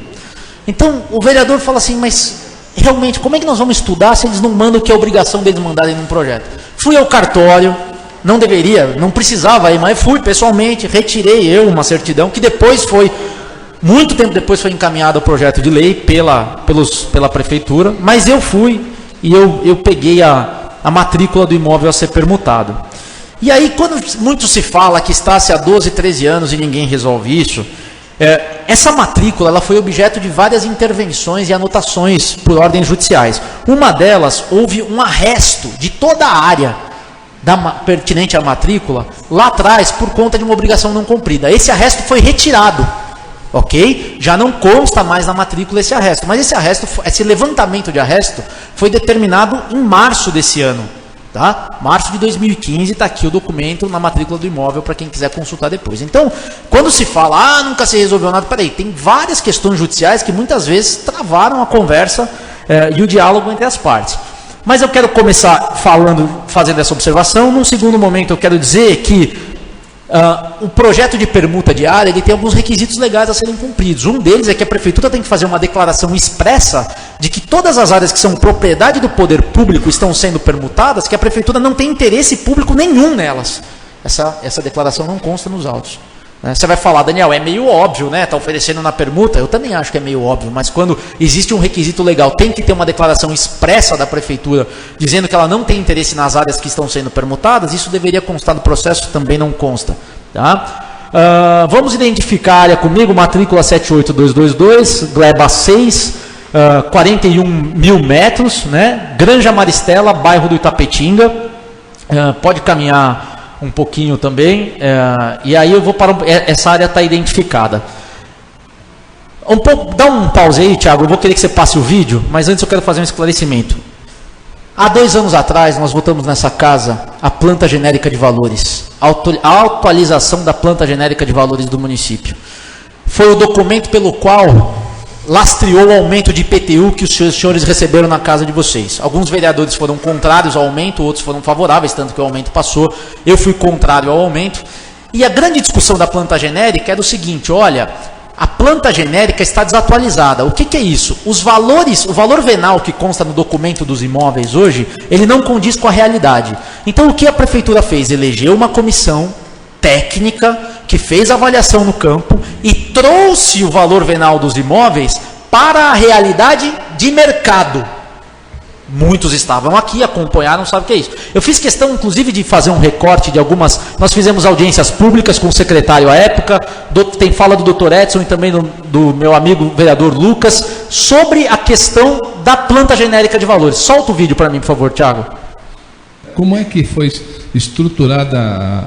Então, o vereador fala assim, mas realmente, como é que nós vamos estudar se eles não mandam o que é obrigação deles mandarem num projeto? Fui ao cartório, não deveria, não precisava ir, mas fui pessoalmente, retirei uma certidão que depois foi, muito tempo depois foi encaminhado ao projeto de lei pela prefeitura, mas eu fui e eu peguei a matrícula do imóvel a ser permutado. E aí, quando muito se fala que está-se há 12, 13 anos e ninguém resolve isso, essa matrícula ela foi objeto de várias intervenções e anotações por ordens judiciais. Uma delas, houve um arresto de toda a área pertinente à matrícula, lá atrás, por conta de uma obrigação não cumprida. Esse arresto foi retirado, ok? Já não consta mais na matrícula esse arresto, mas esse levantamento de arresto foi determinado em março desse ano, tá? Março de 2015, está aqui o documento na matrícula do imóvel para quem quiser consultar depois. Então, quando se fala, nunca se resolveu nada, peraí, tem várias questões judiciais que muitas vezes travaram a conversa e o diálogo entre as partes. Mas eu quero começar fazendo essa observação. Num segundo momento, eu quero dizer que O projeto de permuta de área ele tem alguns requisitos legais a serem cumpridos. Um deles é que a prefeitura tem que fazer uma declaração expressa de que todas as áreas que são propriedade do poder público estão sendo permutadas, que a prefeitura não tem interesse público nenhum nelas. Essa declaração não consta nos autos. Você vai falar, Daniel, é meio óbvio, né? Está oferecendo na permuta. Eu também acho que é meio óbvio, mas quando existe um requisito legal, tem que ter uma declaração expressa da prefeitura dizendo que ela não tem interesse nas áreas que estão sendo permutadas. Isso deveria constar no processo, também não consta. Tá? Vamos identificar a área comigo, matrícula 78222, Gleba 6, 41 mil metros, né? Granja Maristela, bairro do Itapetinga. Pode caminhar um pouquinho também, e aí eu vou para essa área está identificada. Dá um pause aí, Thiago, eu vou querer que você passe o vídeo, mas antes eu quero fazer um esclarecimento. Há 2 anos atrás nós votamos nessa casa a planta genérica de valores, a atualização da planta genérica de valores do município. Foi o documento pelo qual lastreou o aumento de IPTU que os senhores receberam na casa de vocês. Alguns vereadores foram contrários ao aumento, outros foram favoráveis, tanto que o aumento passou. Eu fui contrário ao aumento. E a grande discussão da planta genérica era o seguinte, olha, a planta genérica está desatualizada. O que é isso? Os valores, o valor venal que consta no documento dos imóveis hoje, ele não condiz com a realidade. Então o que a prefeitura fez? Elegeu uma comissão técnica que fez avaliação no campo e trouxe o valor venal dos imóveis para a realidade de mercado. Muitos estavam aqui, acompanharam, sabe o que é isso. Eu fiz questão, inclusive, de fazer um recorte de algumas... Nós fizemos audiências públicas com o secretário à época, tem fala do Dr. Edson e também do meu amigo vereador Lucas, sobre a questão da planta genérica de valores. Solta o vídeo para mim, por favor, Thiago. Como é que foi estruturada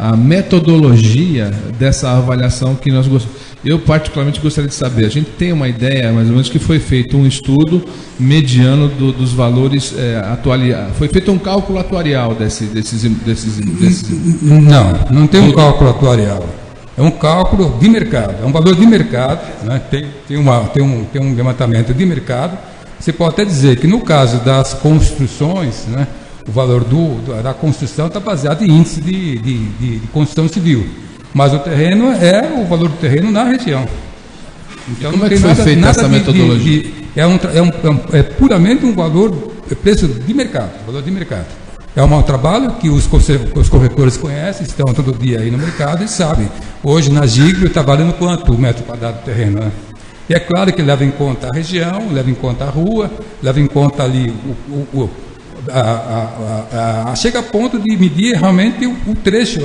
a metodologia dessa avaliação que nós gostamos? Eu particularmente gostaria de saber. A gente tem uma ideia, mais ou menos, que foi feito um estudo mediano dos valores foi feito um cálculo atuarial desses. Não tem um cálculo atuarial. É um cálculo de mercado, é um valor de mercado, né? Tem um levantamento de mercado. Você pode até dizer que no caso das construções, né, o valor da construção está baseado em índice de construção civil. Mas o terreno é o valor do terreno na região. Então como é que foi feita essa metodologia? É puramente um valor, preço de mercado, valor de mercado. É um trabalho que os corretores conhecem, estão todo dia aí no mercado e sabem. Hoje na GIGRO está valendo quanto o metro quadrado do terreno, né? E é claro que leva em conta a região, leva em conta a rua, leva em conta ali chega a ponto de medir realmente o trecho,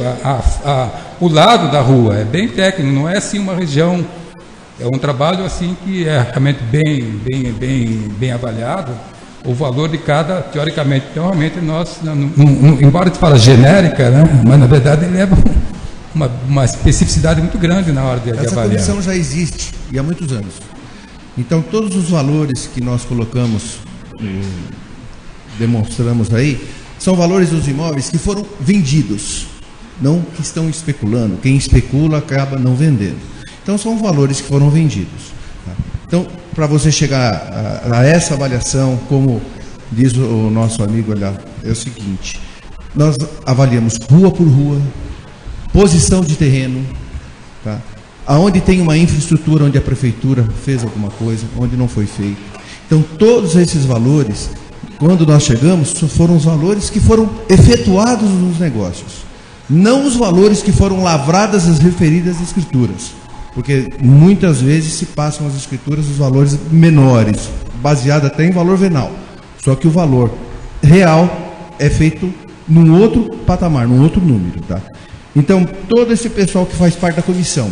o lado da rua. É bem técnico, não é assim uma região, é um trabalho assim que é realmente bem avaliado, o valor de cada, teoricamente. Então realmente nós, embora a gente fala genérica, né, mas na verdade ele leva uma especificidade muito grande na hora de avaliar. Essa comissão já existe e há muitos anos. Então todos os valores que nós colocamos, demonstramos aí, são valores dos imóveis que foram vendidos, não que estão especulando. Quem especula acaba não vendendo. Então são valores que foram vendidos. Tá? Então, para você chegar a essa avaliação, como diz o nosso amigo olha, é o seguinte: nós avaliamos rua por rua, posição de terreno, tá? Aonde tem uma infraestrutura, onde a prefeitura fez alguma coisa, onde não foi feito. Então todos esses valores, quando nós chegamos, foram os valores que foram efetuados nos negócios, não os valores que foram lavradas as referidas escrituras, porque muitas vezes se passam as escrituras os valores menores, baseado até em valor venal, só que o valor real é feito num outro patamar, num outro número, tá? Então, todo esse pessoal que faz parte da comissão,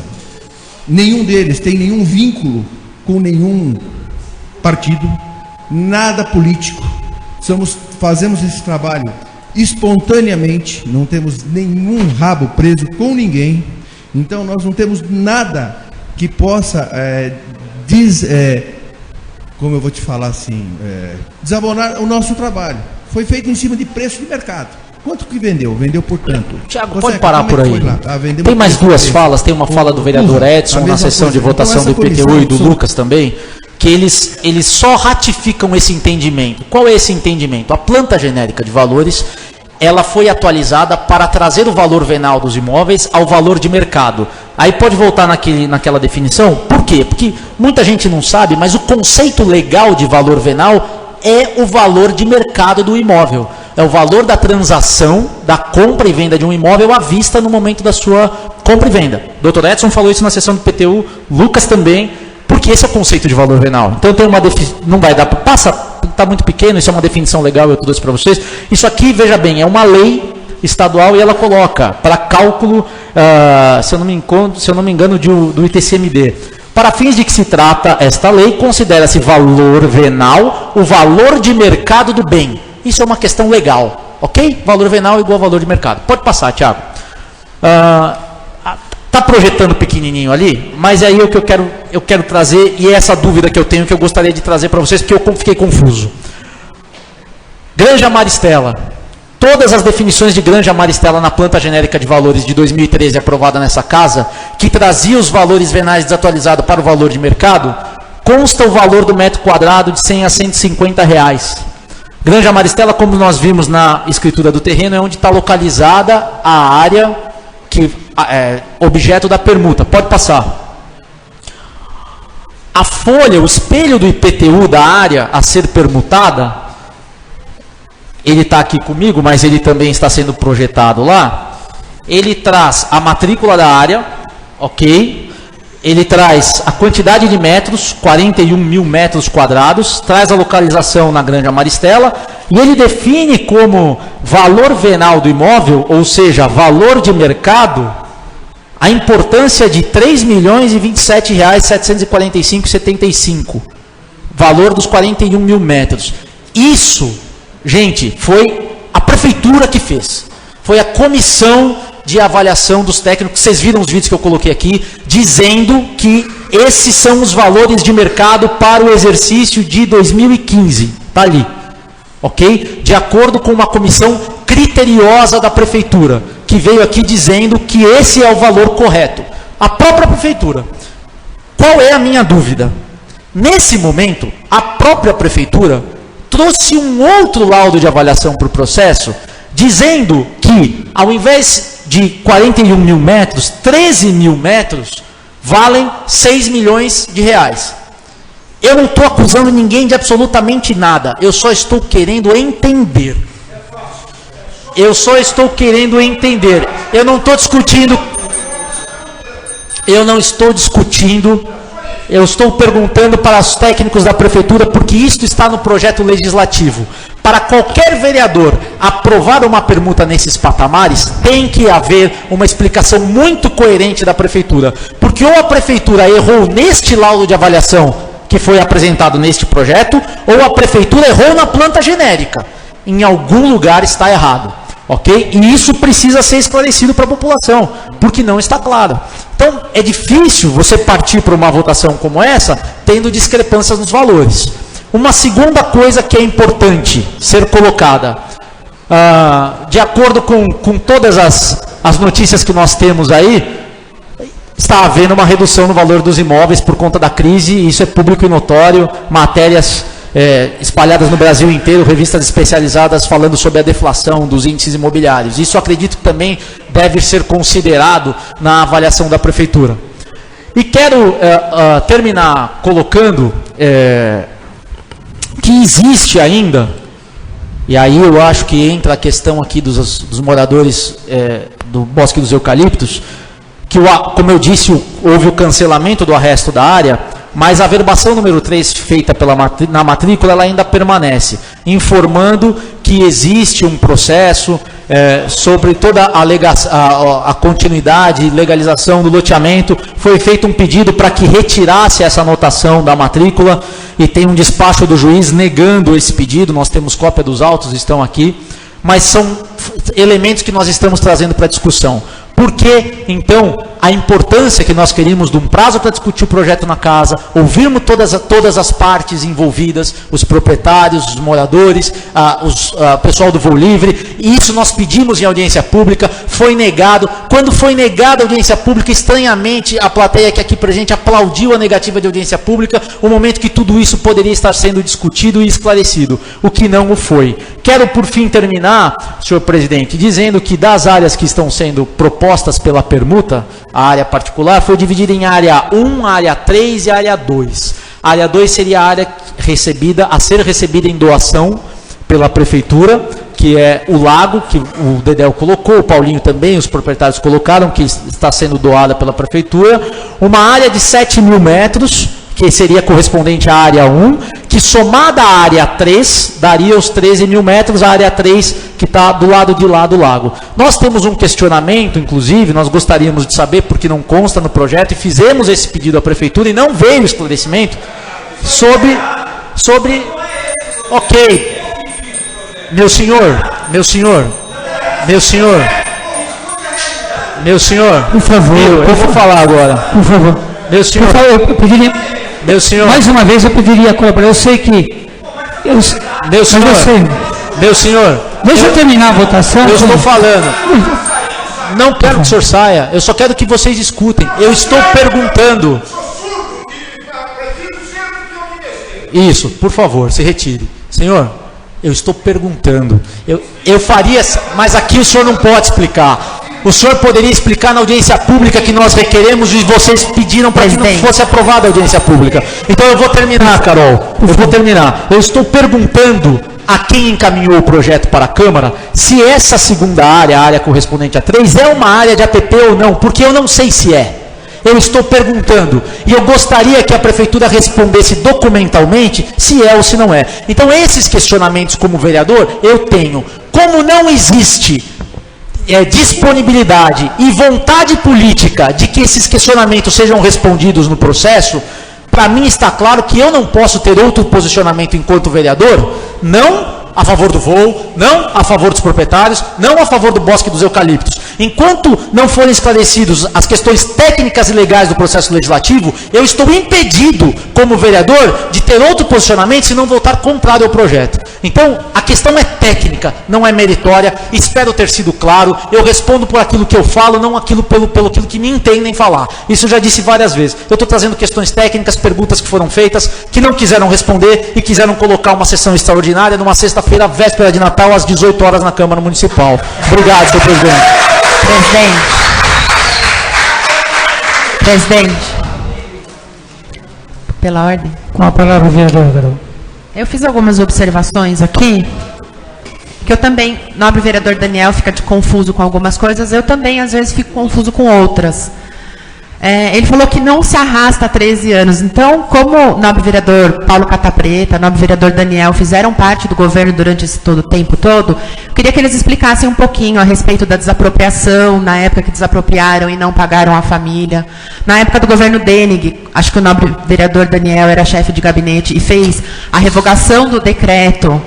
nenhum deles tem nenhum vínculo com nenhum partido, nada político. Fazemos esse trabalho espontaneamente, não temos nenhum rabo preso com ninguém. Então nós não temos nada que possa como eu vou te falar assim, desabonar o nosso trabalho. Foi feito em cima de preço de mercado. Quanto que vendeu? Vendeu por tanto. Tiago, pode parar por aí. Tem mais duas falas, tem uma fala do vereador Edson na sessão de votação do IPTU e do Lucas também, que eles só ratificam esse entendimento. Qual é esse entendimento? A planta genérica de valores, ela foi atualizada para trazer o valor venal dos imóveis ao valor de mercado. Aí pode voltar naquela definição. Por quê? Porque muita gente não sabe, mas o conceito legal de valor venal é o valor de mercado do imóvel. É o valor da transação, da compra e venda de um imóvel à vista no momento da sua compra e venda. Dr. Edson falou isso na sessão do PTU, Lucas também, porque esse é o conceito de valor venal. Então tem uma não vai dar, está muito pequeno, isso é uma definição legal, eu trouxe para vocês. Isso aqui, veja bem, é uma lei estadual e ela coloca para cálculo, se eu não me engano, do ITCMD. Para fins de que se trata esta lei, considera-se valor venal o valor de mercado do bem. Isso é uma questão legal, ok? Valor venal igual a valor de mercado. Pode passar, Thiago. Está projetando pequenininho ali, mas é aí o que eu quero trazer, e é essa dúvida que eu tenho, que eu gostaria de trazer para vocês, porque eu fiquei confuso. Granja Maristela. Todas as definições de Granja Maristela na planta genérica de valores de 2013 aprovada nessa casa, que trazia os valores venais desatualizados para o valor de mercado, consta o valor do metro quadrado de 100 a 150 reais. Granja Maristela, como nós vimos na escritura do terreno, é onde está localizada a área que é objeto da permuta. Pode passar. A folha, o espelho do IPTU da área a ser permutada, ele está aqui comigo, mas ele também está sendo projetado lá. Ele traz a matrícula da área, ok? Ele traz a quantidade de metros, 41 mil metros quadrados, traz a localização na Granja Maristela, e ele define como valor venal do imóvel, ou seja, valor de mercado, a importância de R$ 3.027.745,75, valor dos 41 mil metros. Isso, gente, foi a prefeitura que fez. Foi a comissão de avaliação dos técnicos. Vocês viram os vídeos que eu coloquei aqui, dizendo que esses são os valores de mercado para o exercício de 2015. Está ali. Ok? De acordo com uma comissão criteriosa da prefeitura, que veio aqui dizendo que esse é o valor correto. A própria prefeitura. Qual é a minha dúvida? Nesse momento, a própria prefeitura trouxe um outro laudo de avaliação para o processo, dizendo que, ao invés de 41 mil metros, 13 mil metros valem 6 milhões de reais. Eu não estou acusando ninguém de absolutamente nada, eu só estou querendo entender. Eu só estou querendo entender. Eu não estou discutindo. Eu não estou discutindo. Eu estou perguntando para os técnicos da prefeitura, porque isto está no projeto legislativo. Para qualquer vereador aprovar uma permuta nesses patamares, tem que haver uma explicação muito coerente da prefeitura. Porque ou a prefeitura errou neste laudo de avaliação que foi apresentado neste projeto, ou a prefeitura errou na planta genérica. Em algum lugar está errado. Ok? E isso precisa ser esclarecido para a população, porque não está claro. Então, é difícil você partir para uma votação como essa, tendo discrepâncias nos valores. Uma segunda coisa que é importante ser colocada, de acordo com todas as notícias que nós temos aí, está havendo uma redução no valor dos imóveis por conta da crise, e isso é público e notório, matérias espalhadas no Brasil inteiro, revistas especializadas falando sobre a deflação dos índices imobiliários. Isso acredito que também deve ser considerado na avaliação da prefeitura. E quero terminar colocando que existe ainda, e aí eu acho que entra a questão aqui dos moradores do Bosque dos Eucaliptos, que, como eu disse, houve o cancelamento do arresto da área, mas a verbação número 3 feita na matrícula, ela ainda permanece, informando que existe um processo sobre toda a continuidade e legalização do loteamento. Foi feito um pedido para que retirasse essa anotação da matrícula, e tem um despacho do juiz negando esse pedido. Nós temos cópia dos autos, estão aqui, mas são elementos que nós estamos trazendo para discussão. Por que, então, a importância que nós queríamos de um prazo para discutir o projeto na casa, ouvirmos todas as partes envolvidas, os proprietários, os moradores, o pessoal do voo livre, e isso nós pedimos em audiência pública, foi negado. Quando foi negada a audiência pública, estranhamente, a plateia que aqui presente aplaudiu a negativa de audiência pública, o momento que tudo isso poderia estar sendo discutido e esclarecido, o que não o foi. Quero, por fim, terminar, senhor presidente, dizendo que das áreas que estão sendo propostas pela permuta, a área particular foi dividida em área 1, área 3 e área 2. A área 2 seria a área a ser recebida em doação pela prefeitura, que é o lago, que o Dedéu colocou, o Paulinho também, os proprietários colocaram, que está sendo doada pela prefeitura. Uma área de 7 mil metros, que seria correspondente à área 1, que somada à área 3, daria os 13 mil metros, a área 3 que está do lado de lá do lago. Nós temos um questionamento, inclusive, nós gostaríamos de saber, porque não consta no projeto, e fizemos esse pedido à prefeitura e não veio esclarecimento, sobre ok, meu senhor, por favor, eu vou falar agora. Por favor. Meu senhor, por favor, eu pediria, meu senhor, mais uma vez eu pediria colaborar. Eu sei que meu senhor, deixa eu terminar a votação. Eu estou falando. Não quero que o senhor saia, eu só quero que vocês escutem. Eu estou perguntando. Isso, por favor, se retire. Senhor, eu estou perguntando. Eu faria, mas aqui o senhor não pode explicar. O senhor poderia explicar na audiência pública que nós requeremos e vocês pediram para que não fosse aprovada a audiência pública. Então eu vou terminar, Carol. Eu vou terminar. Eu estou perguntando a quem encaminhou o projeto para a Câmara se essa segunda área, a área correspondente a 3, é uma área de APP ou não, porque eu não sei se é. Eu estou perguntando, e eu gostaria que a Prefeitura respondesse documentalmente se é ou se não é. Então esses questionamentos como vereador, eu tenho. Como não existe disponibilidade e vontade política de que esses questionamentos sejam respondidos no processo, para mim está claro que eu não posso ter outro posicionamento enquanto vereador, não a favor do voo, não a favor dos proprietários, não a favor do bosque dos eucaliptos. Enquanto não forem esclarecidos as questões técnicas e legais do processo legislativo, eu estou impedido, como vereador, de ter outro posicionamento se não votar contrário ao projeto. Então, a questão é técnica, não é meritória, espero ter sido claro, eu respondo por aquilo que eu falo, não aquilo pelo aquilo que me entendem falar. Isso eu já disse várias vezes. Eu estou trazendo questões técnicas, perguntas que foram feitas, que não quiseram responder e quiseram colocar uma sessão extraordinária numa sexta-feira, véspera de Natal, às 18 horas na Câmara Municipal. Obrigado, senhor presidente. Presidente. Pela ordem. Com a palavra, vereador Carol. Eu fiz algumas observações aqui, que eu também, nobre vereador Daniel fica confuso com algumas coisas, eu também às vezes fico confuso com outras. Ele falou que não se arrasta há 13 anos. Então, como o nobre vereador Paulo Catapreta, o nobre vereador Daniel fizeram parte do governo durante esse tempo todo, eu queria que eles explicassem um pouquinho a respeito da desapropriação, na época que desapropriaram e não pagaram a família. Na época do governo Denig, acho que o nobre vereador Daniel era chefe de gabinete e fez a revogação do decreto,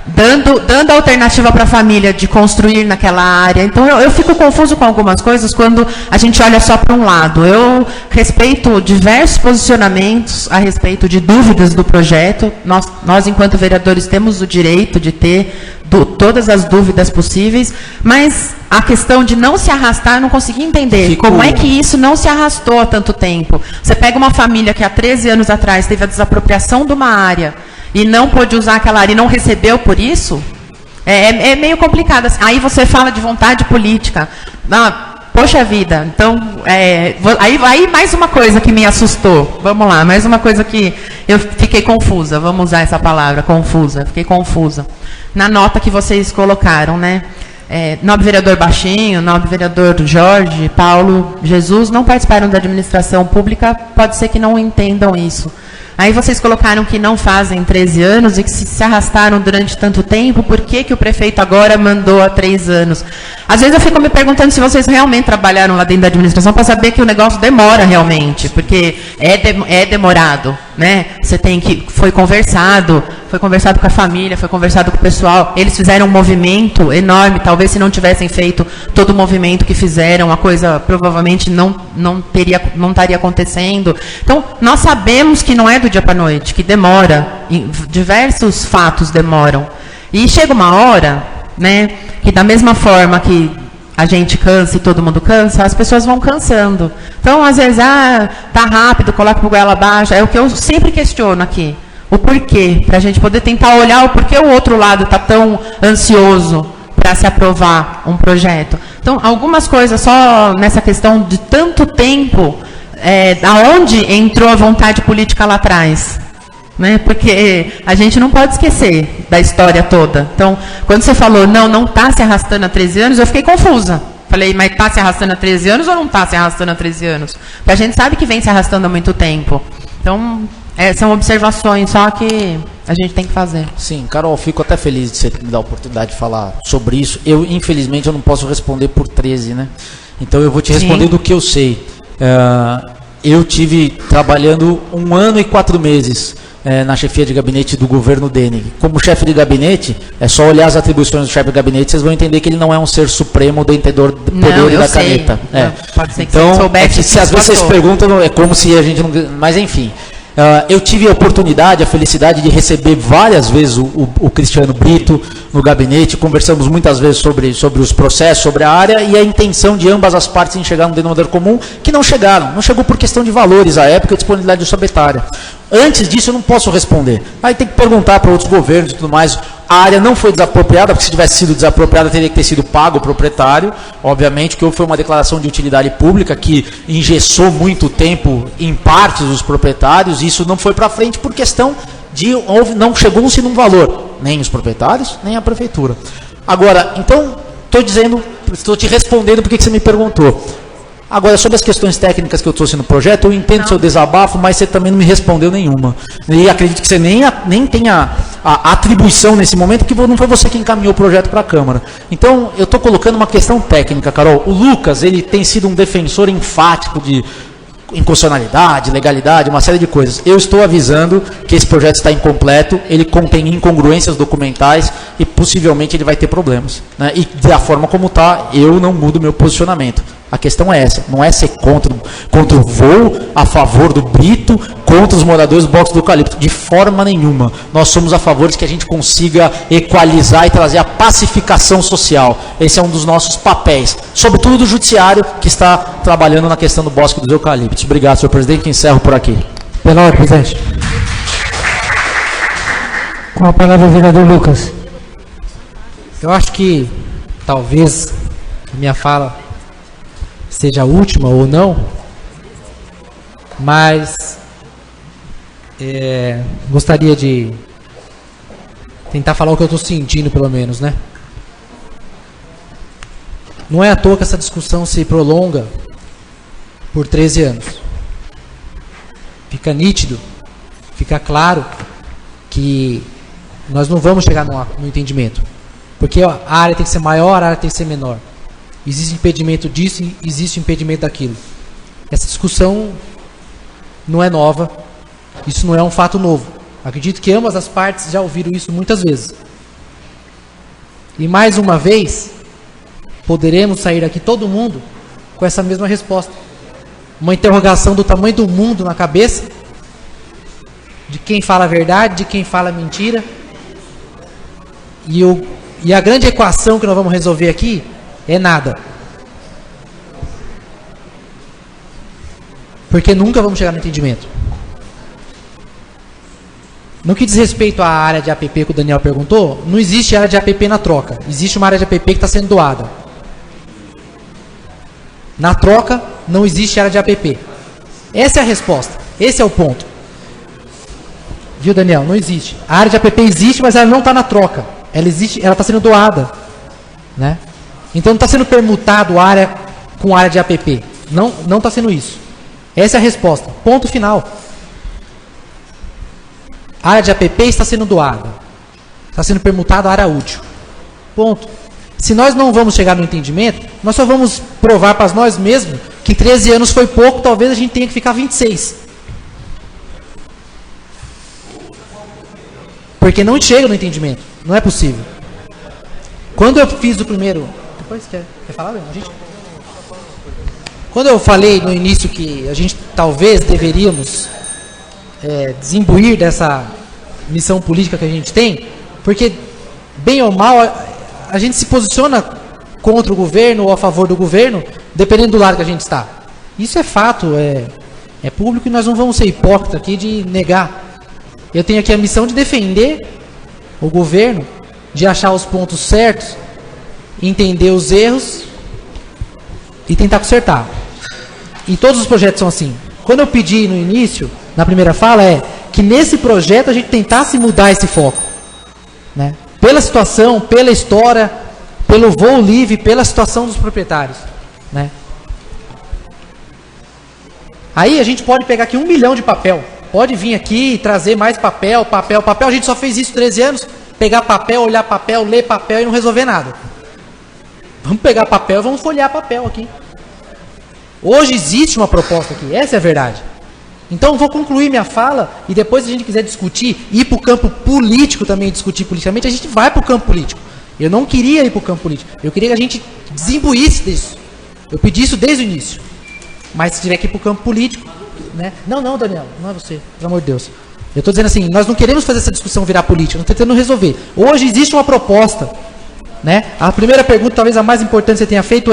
dando alternativa para a família de construir naquela área. Então, eu fico confuso com algumas coisas quando a gente olha só para um lado. Eu respeito diversos posicionamentos a respeito de dúvidas do projeto. Nós enquanto vereadores, temos o direito de ter todas as dúvidas possíveis, mas a questão de não se arrastar, eu não consegui entender. Como é que isso não se arrastou há tanto tempo? Você pega uma família que há 13 anos atrás teve a desapropriação de uma área, e não pôde usar aquela área e não recebeu por isso, é meio complicado. Aí você fala de vontade política. Poxa vida, então, aí mais uma coisa que me assustou. Vamos lá, mais uma coisa que eu fiquei confusa. Vamos usar essa palavra, confusa. Fiquei confusa. Na nota que vocês colocaram, né? Nobre vereador Baixinho, nobre vereador Jorge, Paulo, Jesus, não participaram da administração pública, pode ser que não entendam isso. Aí vocês colocaram que não fazem 13 anos e que se arrastaram durante tanto tempo, por que o prefeito agora mandou há 3 anos? Às vezes eu fico me perguntando se vocês realmente trabalharam lá dentro da administração para saber que o negócio demora realmente, porque é demorado. né? Você tem que... Foi conversado com a família, foi conversado com o pessoal. Eles fizeram um movimento enorme. Talvez se não tivessem feito todo o movimento que fizeram, a coisa provavelmente não estaria acontecendo. Então, nós sabemos que não é do dia para a noite, que demora. Diversos fatos demoram. E chega uma hora, né, que da mesma forma que a gente cansa e todo mundo cansa, as pessoas vão cansando. Então, às vezes, tá rápido, coloca por goela abaixo. É o que eu sempre questiono aqui. O porquê, para a gente poder tentar olhar o porquê o outro lado está tão ansioso para se aprovar um projeto. Então, algumas coisas só nessa questão de tanto tempo, aonde entrou a vontade política lá atrás. Né? Porque a gente não pode esquecer da história toda. Então, quando você falou, não está se arrastando há 13 anos, eu fiquei confusa. Falei, mas está se arrastando há 13 anos ou não está se arrastando há 13 anos? Porque a gente sabe que vem se arrastando há muito tempo. Então, são observações só que a gente tem que fazer. Sim, Carol, fico até feliz de você me dar a oportunidade de falar sobre isso. Infelizmente, eu não posso responder por 13, né? Então, eu vou te responder do que eu sei. Eu tive trabalhando 1 ano e 4 meses na chefia de gabinete do governo Denig. Como chefe de gabinete, é só olhar as atribuições do chefe de gabinete, vocês vão entender que ele não é um ser supremo, detentor do poder da caneta. Pode ser que então, você soubesse se às vezes vocês perguntam, é como se a gente não... Mas, enfim... eu tive a oportunidade, a felicidade de receber várias vezes o Cristiano Brito no gabinete, conversamos muitas vezes sobre os processos, sobre a área e a intenção de ambas as partes em chegar num denominador comum, que não chegaram. Não chegou por questão de valores à época e disponibilidade orçamentária. Antes disso eu não posso responder. Aí tem que perguntar para outros governos e tudo mais. A área não foi desapropriada, porque se tivesse sido desapropriada teria que ter sido pago o proprietário. Obviamente que houve uma declaração de utilidade pública que engessou muito tempo em partes dos proprietários. E isso não foi para frente por questão de não chegou-se num valor, nem os proprietários, nem a prefeitura. Agora, então, estou te respondendo porque que você me perguntou. Agora, sobre as questões técnicas que eu trouxe no projeto, eu entendo seu desabafo, mas você também não me respondeu nenhuma. E acredito que você nem tenha a atribuição nesse momento, porque não foi você que encaminhou o projeto para a Câmara. Então, eu estou colocando uma questão técnica, Carol. O Lucas, ele tem sido um defensor enfático de inconstitucionalidade, legalidade, uma série de coisas. Eu estou avisando que esse projeto está incompleto, ele contém incongruências documentais e possivelmente ele vai ter problemas. Né? E da forma como está, eu não mudo meu posicionamento. A questão é essa, não é ser contra o voo, a favor do Brito, contra os moradores do Box do Eucalipto, de forma nenhuma. Nós somos a favor de que a gente consiga equalizar e trazer a pacificação social. Esse é um dos nossos papéis, sobretudo do judiciário, que está trabalhando na questão do Bosque dos Eucaliptos. Obrigado, senhor presidente, encerro por aqui. Pela ordem, presidente. Com a palavra o vereador Lucas. Eu acho que talvez a minha fala seja a última ou não, mas gostaria de tentar falar o que eu estou sentindo, pelo menos, né? Não é à toa que essa discussão se prolonga por 13 anos. Fica nítido, fica claro que nós não vamos chegar no entendimento, porque a área tem que ser maior, a área tem que ser menor. Existe impedimento disso e existe impedimento daquilo. Essa discussão não é nova, isso não é um fato novo. Acredito que ambas as partes já ouviram isso muitas vezes. E mais uma vez, poderemos sair aqui todo mundo com essa mesma resposta. Uma interrogação do tamanho do mundo na cabeça, de quem fala a verdade, de quem fala a mentira. E a grande equação que nós vamos resolver aqui é nada. Porque nunca vamos chegar no entendimento. No que diz respeito à área de APP que o Daniel perguntou, não existe área de APP na troca. Existe uma área de APP que está sendo doada. Na troca, não existe área de APP. Essa é a resposta. Esse é o ponto. Viu, Daniel? Não existe. A área de APP existe, mas ela não está na troca. Ela existe, ela está sendo doada. Né? Então não está sendo permutado área com área de APP. Não está sendo isso. Essa é a resposta. Ponto final. A área de APP está sendo doada. Está sendo permutada a área útil. Ponto. Se nós não vamos chegar no entendimento, nós só vamos provar para nós mesmos que 13 anos foi pouco, talvez a gente tenha que ficar 26. Porque não chega no entendimento. Não é possível. Quando eu fiz o primeiro... Depois quer falar, a gente? Quando eu falei no início que a gente talvez deveríamos desimbuir dessa missão política que a gente tem, porque, bem ou mal, a gente se posiciona contra o governo ou a favor do governo, dependendo do lado que a gente está. Isso é fato, é público, e nós não vamos ser hipócritas aqui de negar. Eu tenho aqui a missão de defender o governo, de achar os pontos certos, entender os erros e tentar consertar. E todos os projetos são assim. Quando eu pedi no início, na primeira fala, que nesse projeto a gente tentasse mudar esse foco, né? Pela situação, pela história, pelo voo livre, pela situação dos proprietários, né? Aí a gente pode pegar aqui 1 milhão de papel, pode vir aqui e trazer mais papel, a gente só fez isso 13 anos, pegar papel, olhar papel, ler papel e não resolver nada. Vamos pegar papel e vamos folhear papel aqui. Hoje existe uma proposta aqui, essa é a verdade. Então vou concluir minha fala e depois, se a gente quiser discutir, ir para o campo político também, discutir politicamente, a gente vai para o campo político. Eu não queria ir para o campo político, eu queria que a gente desimbuísse disso. Eu pedi isso desde o início. Mas se tiver que ir para o campo político, né? Não, Daniel, não é você, pelo amor de Deus. Eu estou dizendo assim, nós não queremos fazer essa discussão virar política, nós estamos tentando resolver. Hoje existe uma proposta, né? A primeira pergunta, talvez a mais importante que você tenha feito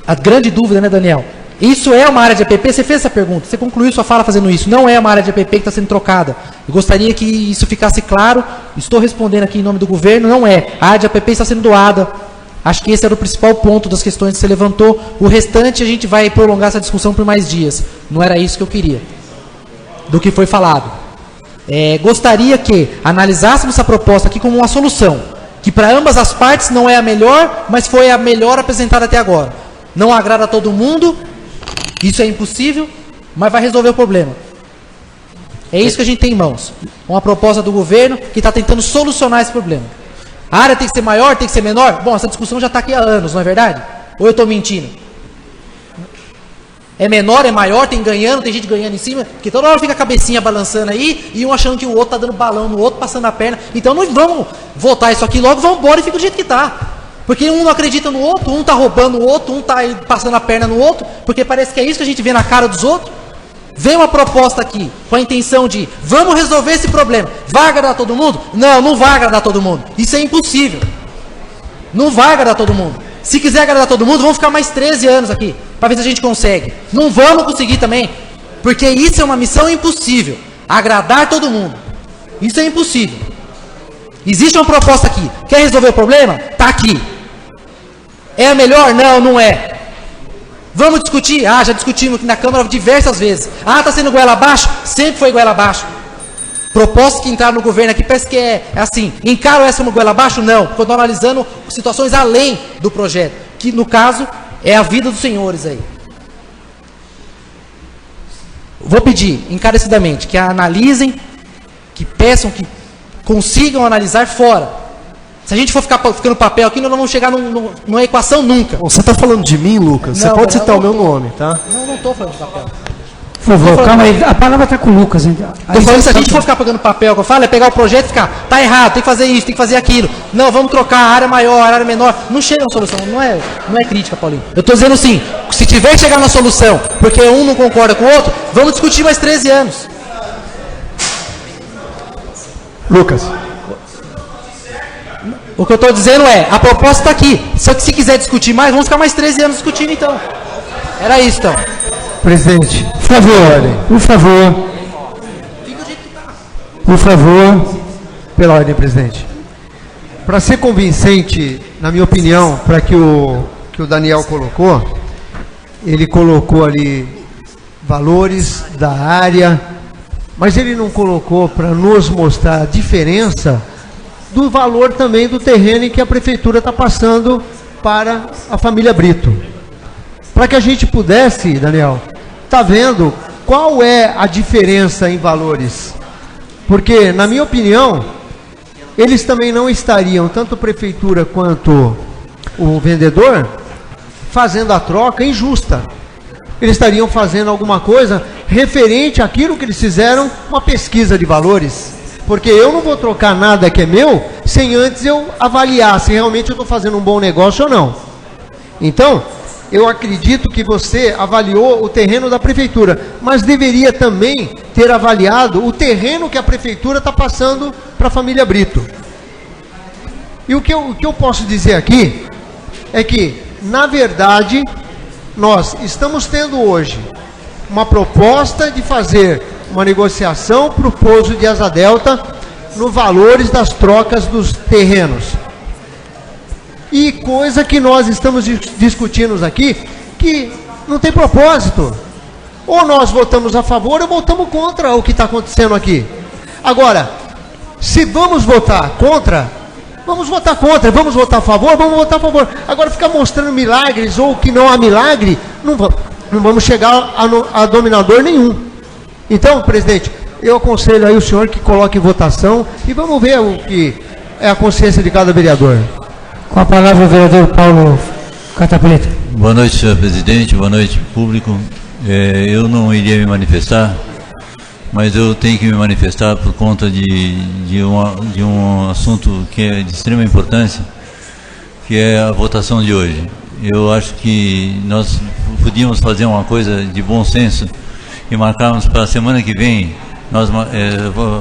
a grande dúvida, né, Daniel? Isso é uma área de APP? Você fez essa pergunta, você concluiu sua fala fazendo isso. Não é uma área de APP que está sendo trocada. Eu gostaria que isso ficasse claro. Estou respondendo aqui em nome do governo, não é. A área de APP está sendo doada. Acho que esse era o principal ponto das questões que você levantou. O restante a gente vai prolongar essa discussão por mais dias. Não era isso que eu queria, do que foi falado. Gostaria que analisássemos essa proposta aqui como uma solução, que para ambas as partes não é a melhor, mas foi a melhor apresentada até agora. Não agrada a todo mundo, isso é impossível, mas vai resolver o problema. É isso que a gente tem em mãos. Uma proposta do governo que está tentando solucionar esse problema. A área tem que ser maior, tem que ser menor? Bom, essa discussão já está aqui há anos, não é verdade? Ou eu estou mentindo? É menor, é maior, tem gente ganhando em cima, porque toda hora fica a cabecinha balançando aí, e um achando que o outro está dando balão no outro, passando a perna. Então nós vamos votar isso aqui logo, vamos embora e fica do jeito que está. Porque um não acredita no outro, um está roubando o outro, um está passando a perna no outro, porque parece que é isso que a gente vê na cara dos outros. Vem uma proposta aqui, com a intenção de, vamos resolver esse problema. Vai agradar todo mundo? Não, não vai agradar todo mundo. Isso é impossível. Não vai agradar todo mundo. Se quiser agradar todo mundo, vamos ficar mais 13 anos aqui, para ver se a gente consegue. Não vamos conseguir também, porque isso é uma missão impossível. Agradar todo mundo. Isso é impossível. Existe uma proposta aqui. Quer resolver o problema? Está aqui. É a melhor? Não, não é. Vamos discutir? Já discutimos aqui na Câmara diversas vezes. Está sendo goela abaixo? Sempre foi goela abaixo. Propostas que entraram no governo aqui parece que é assim. Encaro essa como goela abaixo? Não. Porque eu estou analisando situações além do projeto. Que, no caso, é a vida dos senhores aí. Vou pedir, encarecidamente, que analisem, que peçam, que consigam analisar fora. Se a gente for ficar ficando papel aqui, nós não vamos chegar numa equação nunca. Você está falando de mim, Lucas? Você pode citar o meu nome, tá? Não estou falando de papel. Por favor, calma aí, a palavra está com o Lucas. Estou falando, se a gente for ficar pegando papel, que eu falo, é pegar o projeto e ficar, tá errado, tem que fazer isso, tem que fazer aquilo. Não, vamos trocar a área maior, a área menor. Não chega na solução, não é crítica, Paulinho. Eu estou dizendo assim, se tiver que chegar na solução, porque um não concorda com o outro, vamos discutir mais 13 anos. Lucas. O que eu estou dizendo a proposta está aqui. Se quiser discutir mais, vamos ficar mais 13 anos discutindo então. Era isso então. Presidente, por favor. Por favor. Pela ordem, presidente. Para ser convincente, na minha opinião, para que o Daniel colocou, ele colocou ali valores da área, mas ele não colocou para nos mostrar a diferença do valor também do terreno em que a prefeitura está passando para a família Brito. Para que a gente pudesse, Daniel, tá vendo qual é a diferença em valores. Porque, na minha opinião, eles também não estariam, tanto a prefeitura quanto o vendedor, fazendo a troca injusta. Eles estariam fazendo alguma coisa referente àquilo que eles fizeram, uma pesquisa de valores. Porque eu não vou trocar nada que é meu sem antes eu avaliar se realmente eu estou fazendo um bom negócio ou não. Então, eu acredito que você avaliou o terreno da prefeitura, mas deveria também ter avaliado o terreno que a prefeitura está passando para a família Brito. E o que eu posso dizer aqui é que, na verdade, nós estamos tendo hoje uma proposta de fazer uma negociação para o pouso de Asa Delta no valores das trocas dos terrenos. E coisa que nós estamos discutindo aqui, que não tem propósito. Ou nós votamos a favor ou votamos contra o que está acontecendo aqui. Agora, se vamos votar contra, vamos votar contra. Vamos votar a favor, vamos votar a favor. Agora, ficar mostrando milagres ou que não há milagre, não vamos chegar a dominador nenhum. Então, presidente, eu aconselho aí o senhor que coloque em votação e vamos ver o que é a consciência de cada vereador. Com a palavra o vereador Paulo Catapreta. Boa noite, senhor presidente, boa noite, público. Eu não iria me manifestar, mas eu tenho que me manifestar por conta de um assunto que é de extrema importância, que é a votação de hoje. Eu acho que nós podíamos fazer uma coisa de bom senso e marcarmos para a semana que vem, nós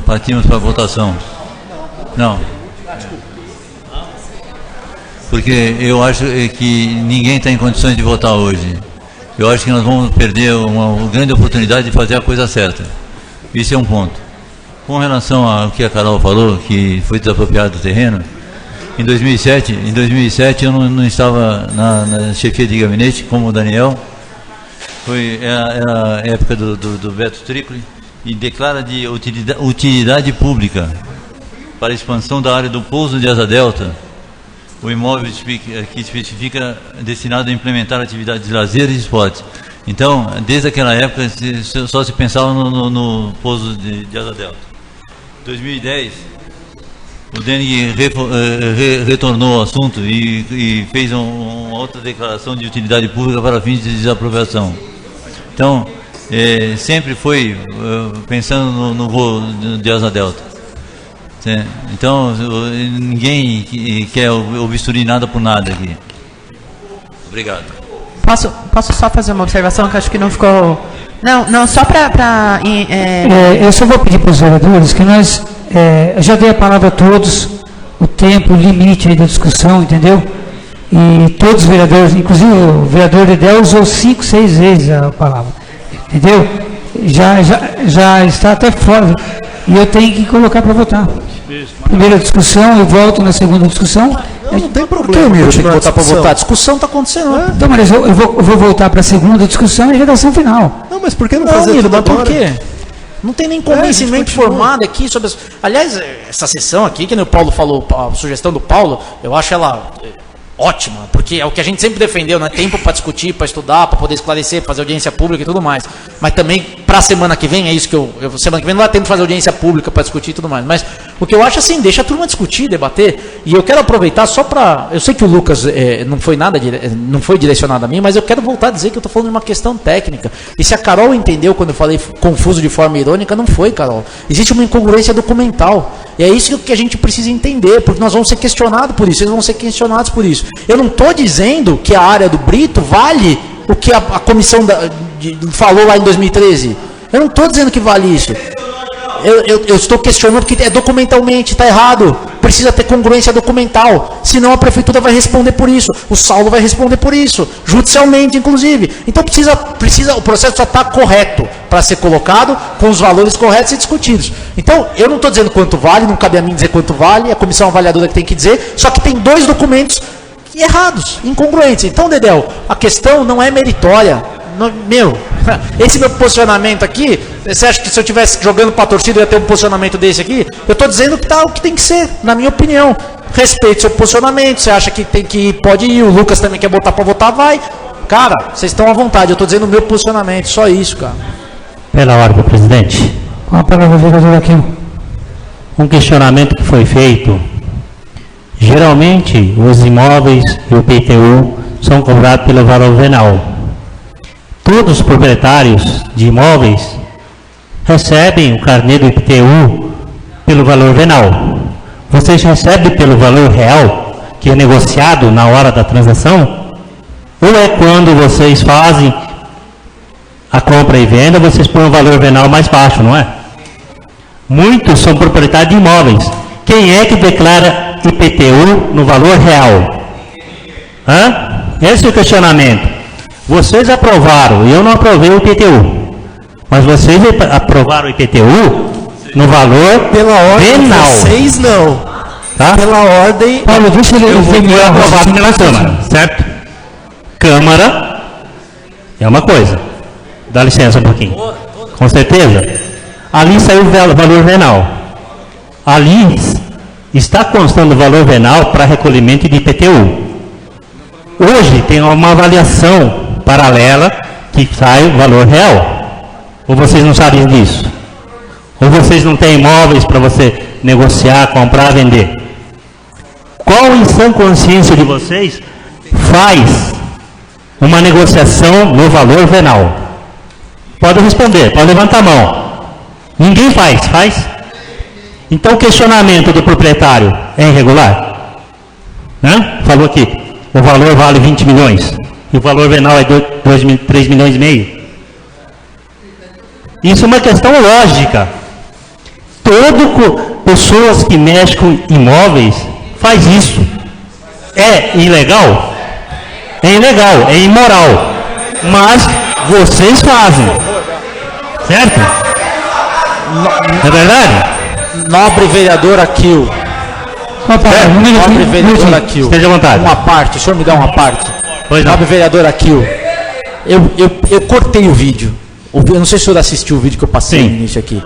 partimos para a votação. Não. Porque eu acho que ninguém está em condições de votar hoje. Eu acho que nós vamos perder uma grande oportunidade de fazer a coisa certa. Isso é um ponto. Com relação ao que a Carol falou, que foi desapropriado do terreno, em 2007 eu não estava na chefia de gabinete, como o Daniel. Era a época do Beto Tricoli, e declara de utilidade pública para a expansão da área do pouso de Asa Delta, o imóvel que especifica destinado a implementar atividades de lazer e esporte. Então, desde aquela época, só se pensava no pouso de Asa Delta. Em 2010, o DENIG retornou ao assunto e fez uma outra declaração de utilidade pública para fins de desapropriação. Então, sempre foi pensando no voo de Asa Delta. Então, ninguém quer obstruir nada por nada aqui. Obrigado. Posso só fazer uma observação que acho que não ficou... Não, só para... Eu só vou pedir para os vereadores que nós... eu já dei a palavra a todos, o tempo, o limite aí da discussão, entendeu? E todos os vereadores, inclusive o vereador Dedé usou 5, 6 vezes a palavra, entendeu? Já está até fora, e eu tenho que colocar para votar. Primeira discussão, eu volto na segunda discussão. Não tem problema, eu tenho que botar para votar. A discussão está acontecendo. Então, mas eu vou voltar para a segunda discussão e redação final. Não, mas por que não fazer tudo agora? Por quê? Não tem nem convencimento formado aqui sobre... Aliás, essa sessão aqui, que o Paulo falou, a sugestão do Paulo, eu acho ela ótima, porque é o que a gente sempre defendeu, né? Tempo para discutir, para estudar, para poder esclarecer, fazer audiência pública e tudo mais. Mas também, para a semana que vem, é isso que semana que vem não dá tempo de fazer audiência pública para discutir e tudo mais. Mas o que eu acho assim, deixa a turma discutir, debater. E eu quero aproveitar só para... Eu sei que o Lucas não foi direcionado a mim, mas eu quero voltar a dizer que eu estou falando de uma questão técnica. E se a Carol entendeu quando eu falei confuso de forma irônica, não foi, Carol. Existe uma incongruência documental. E é isso que a gente precisa entender, porque nós vamos ser questionados por isso, eles vão ser questionados por isso. Eu não estou dizendo que a área do Brito vale o que a comissão falou lá em 2013. Eu não estou dizendo que vale isso. Eu estou questionando que documentalmente está errado. Precisa ter congruência documental. Senão a prefeitura vai responder por isso. O Saulo vai responder por isso. Judicialmente, inclusive. Então o processo já está correto para ser colocado, com os valores corretos e discutidos. Então, eu não estou dizendo quanto vale, não cabe a mim dizer quanto vale, é a comissão avaliadora que tem que dizer, só que tem 2 documentos errados, incongruentes. Então, Dedéu, a questão não é meritória. Esse meu posicionamento aqui, você acha que se eu estivesse jogando para a torcida eu ia ter um posicionamento desse aqui? Eu estou dizendo que tá o que tem que ser, na minha opinião. Respeito seu posicionamento, você acha que tem que ir, pode ir, o Lucas também quer botar para votar, vai. Cara, vocês estão à vontade, eu estou dizendo o meu posicionamento, só isso, cara. Pela ordem, presidente. Com a palavra, vereador aqui. Um questionamento que foi feito. Geralmente, os imóveis e o IPTU são cobrados pelo valor venal. Todos os proprietários de imóveis recebem o carnê do IPTU pelo valor venal. Vocês recebem pelo valor real, que é negociado na hora da transação? Ou é quando vocês fazem a compra e venda, vocês põem o valor venal mais baixo, não é? Muitos são proprietários de imóveis. Quem é que declara IPTU no valor real? Esse é o questionamento. Vocês aprovaram, eu não aprovei o IPTU, mas vocês aprovaram o IPTU no valor pela ordem venal. Vocês não. Tá? Pela ordem... Paulo, deixa ele foi aprovado pela Câmara, certo? Câmara é uma coisa. Dá licença um pouquinho. Com certeza. Ali saiu o valor venal. Ali está constando o valor venal para recolhimento de IPTU. Hoje tem uma avaliação paralela que sai o valor real. Ou vocês não sabem disso? Ou vocês não têm imóveis para você negociar, comprar, vender? Qual em sã consciência de vocês faz uma negociação no valor venal? Pode responder, pode levantar a mão. Ninguém faz? Então o questionamento do proprietário é irregular? Falou aqui, o valor vale 20 milhões e o valor venal é 3 milhões e meio. Isso é uma questão lógica. Pessoas que mexem com imóveis faz isso. É ilegal? É ilegal, é imoral. Mas vocês fazem. Certo? É verdade? Nobre vereador Aquil. Nobre vereador Aquil. Esteja à vontade. Uma parte, o senhor me dá uma parte. Pois não. Nobre vereador Aquil. Eu cortei o vídeo. Eu não sei se o senhor assistiu o vídeo que eu passei no início aqui.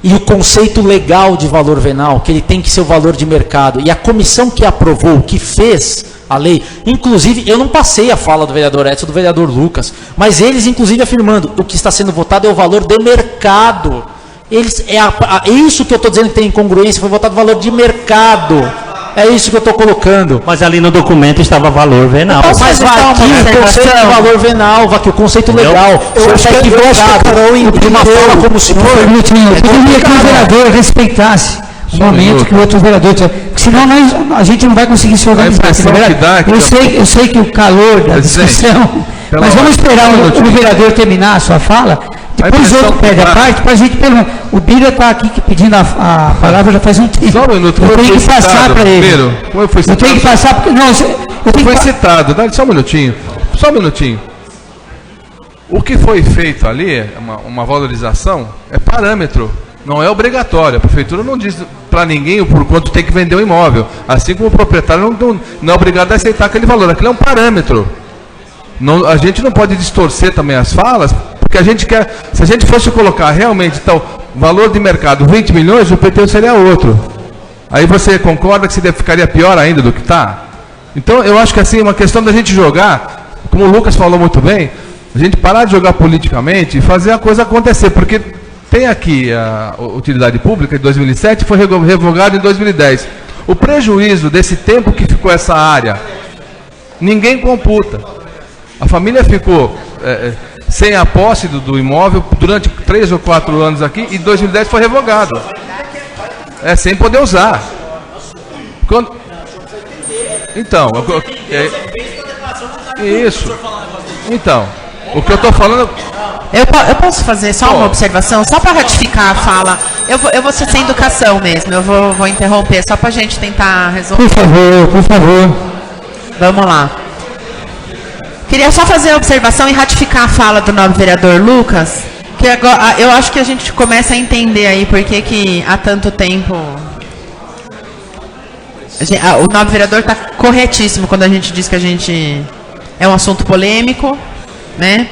E o conceito legal de valor venal, que ele tem que ser o valor de mercado. E a comissão que aprovou, que fez a lei, inclusive, eu não passei a fala do vereador Edson, do vereador Lucas, mas eles, inclusive, afirmando, o que está sendo votado é o valor de mercado. Isso que eu estou dizendo que tem incongruência, foi votado valor de mercado. É isso que eu estou colocando. Mas ali no documento estava valor venal. Mas vai aqui o conceito de valor venal, vai aqui o conceito legal. Eu acho que equivocado de uma fala como o senhor. Eu queria que o vereador respeitasse o momento que o outro vereador... Porque senão a gente não vai conseguir se organizar. Eu sei que o calor da discussão... Mas vamos esperar o vereador terminar a sua fala, depois o outro pede a parte, para a gente perguntar. O Bira está aqui pedindo a palavra já faz um tempo. Só um minuto. Eu tenho que passar para ele. Primeiro, como foi citado? Eu tenho que passar porque... Não, foi citado. Dá só um minutinho. Só um minutinho. O que foi feito ali, uma valorização, é parâmetro. Não é obrigatório. A prefeitura não diz para ninguém por quanto tem que vender o imóvel. Assim como o proprietário não é obrigado a aceitar aquele valor. Aquilo é um parâmetro. Não, a gente não pode distorcer também as falas, porque a gente quer, se a gente fosse colocar realmente tal valor de mercado 20 milhões, o IPTU seria outro. Aí você concorda que ficaria pior ainda do que está? Então eu acho que assim, uma questão da gente jogar, como o Lucas falou muito bem, a gente parar de jogar politicamente e fazer a coisa acontecer, porque tem aqui a utilidade pública de 2007, foi revogado em 2010. O prejuízo desse tempo que ficou essa área, ninguém computa. A família ficou sem a posse do imóvel durante 3 ou 4 anos aqui e em 2010 foi revogado. Sem poder usar. Então, isso. Então, o que eu estou falando... Eu posso fazer só uma observação, só para ratificar a fala. Eu vou ser sem educação mesmo, eu vou interromper, só para a gente tentar resolver. Por favor. Vamos lá. Queria só fazer a observação e ratificar a fala do nobre vereador Lucas, que agora, eu acho que a gente começa a entender aí por que há tanto tempo... O nobre vereador está corretíssimo quando a gente diz que a gente é um assunto polêmico, né?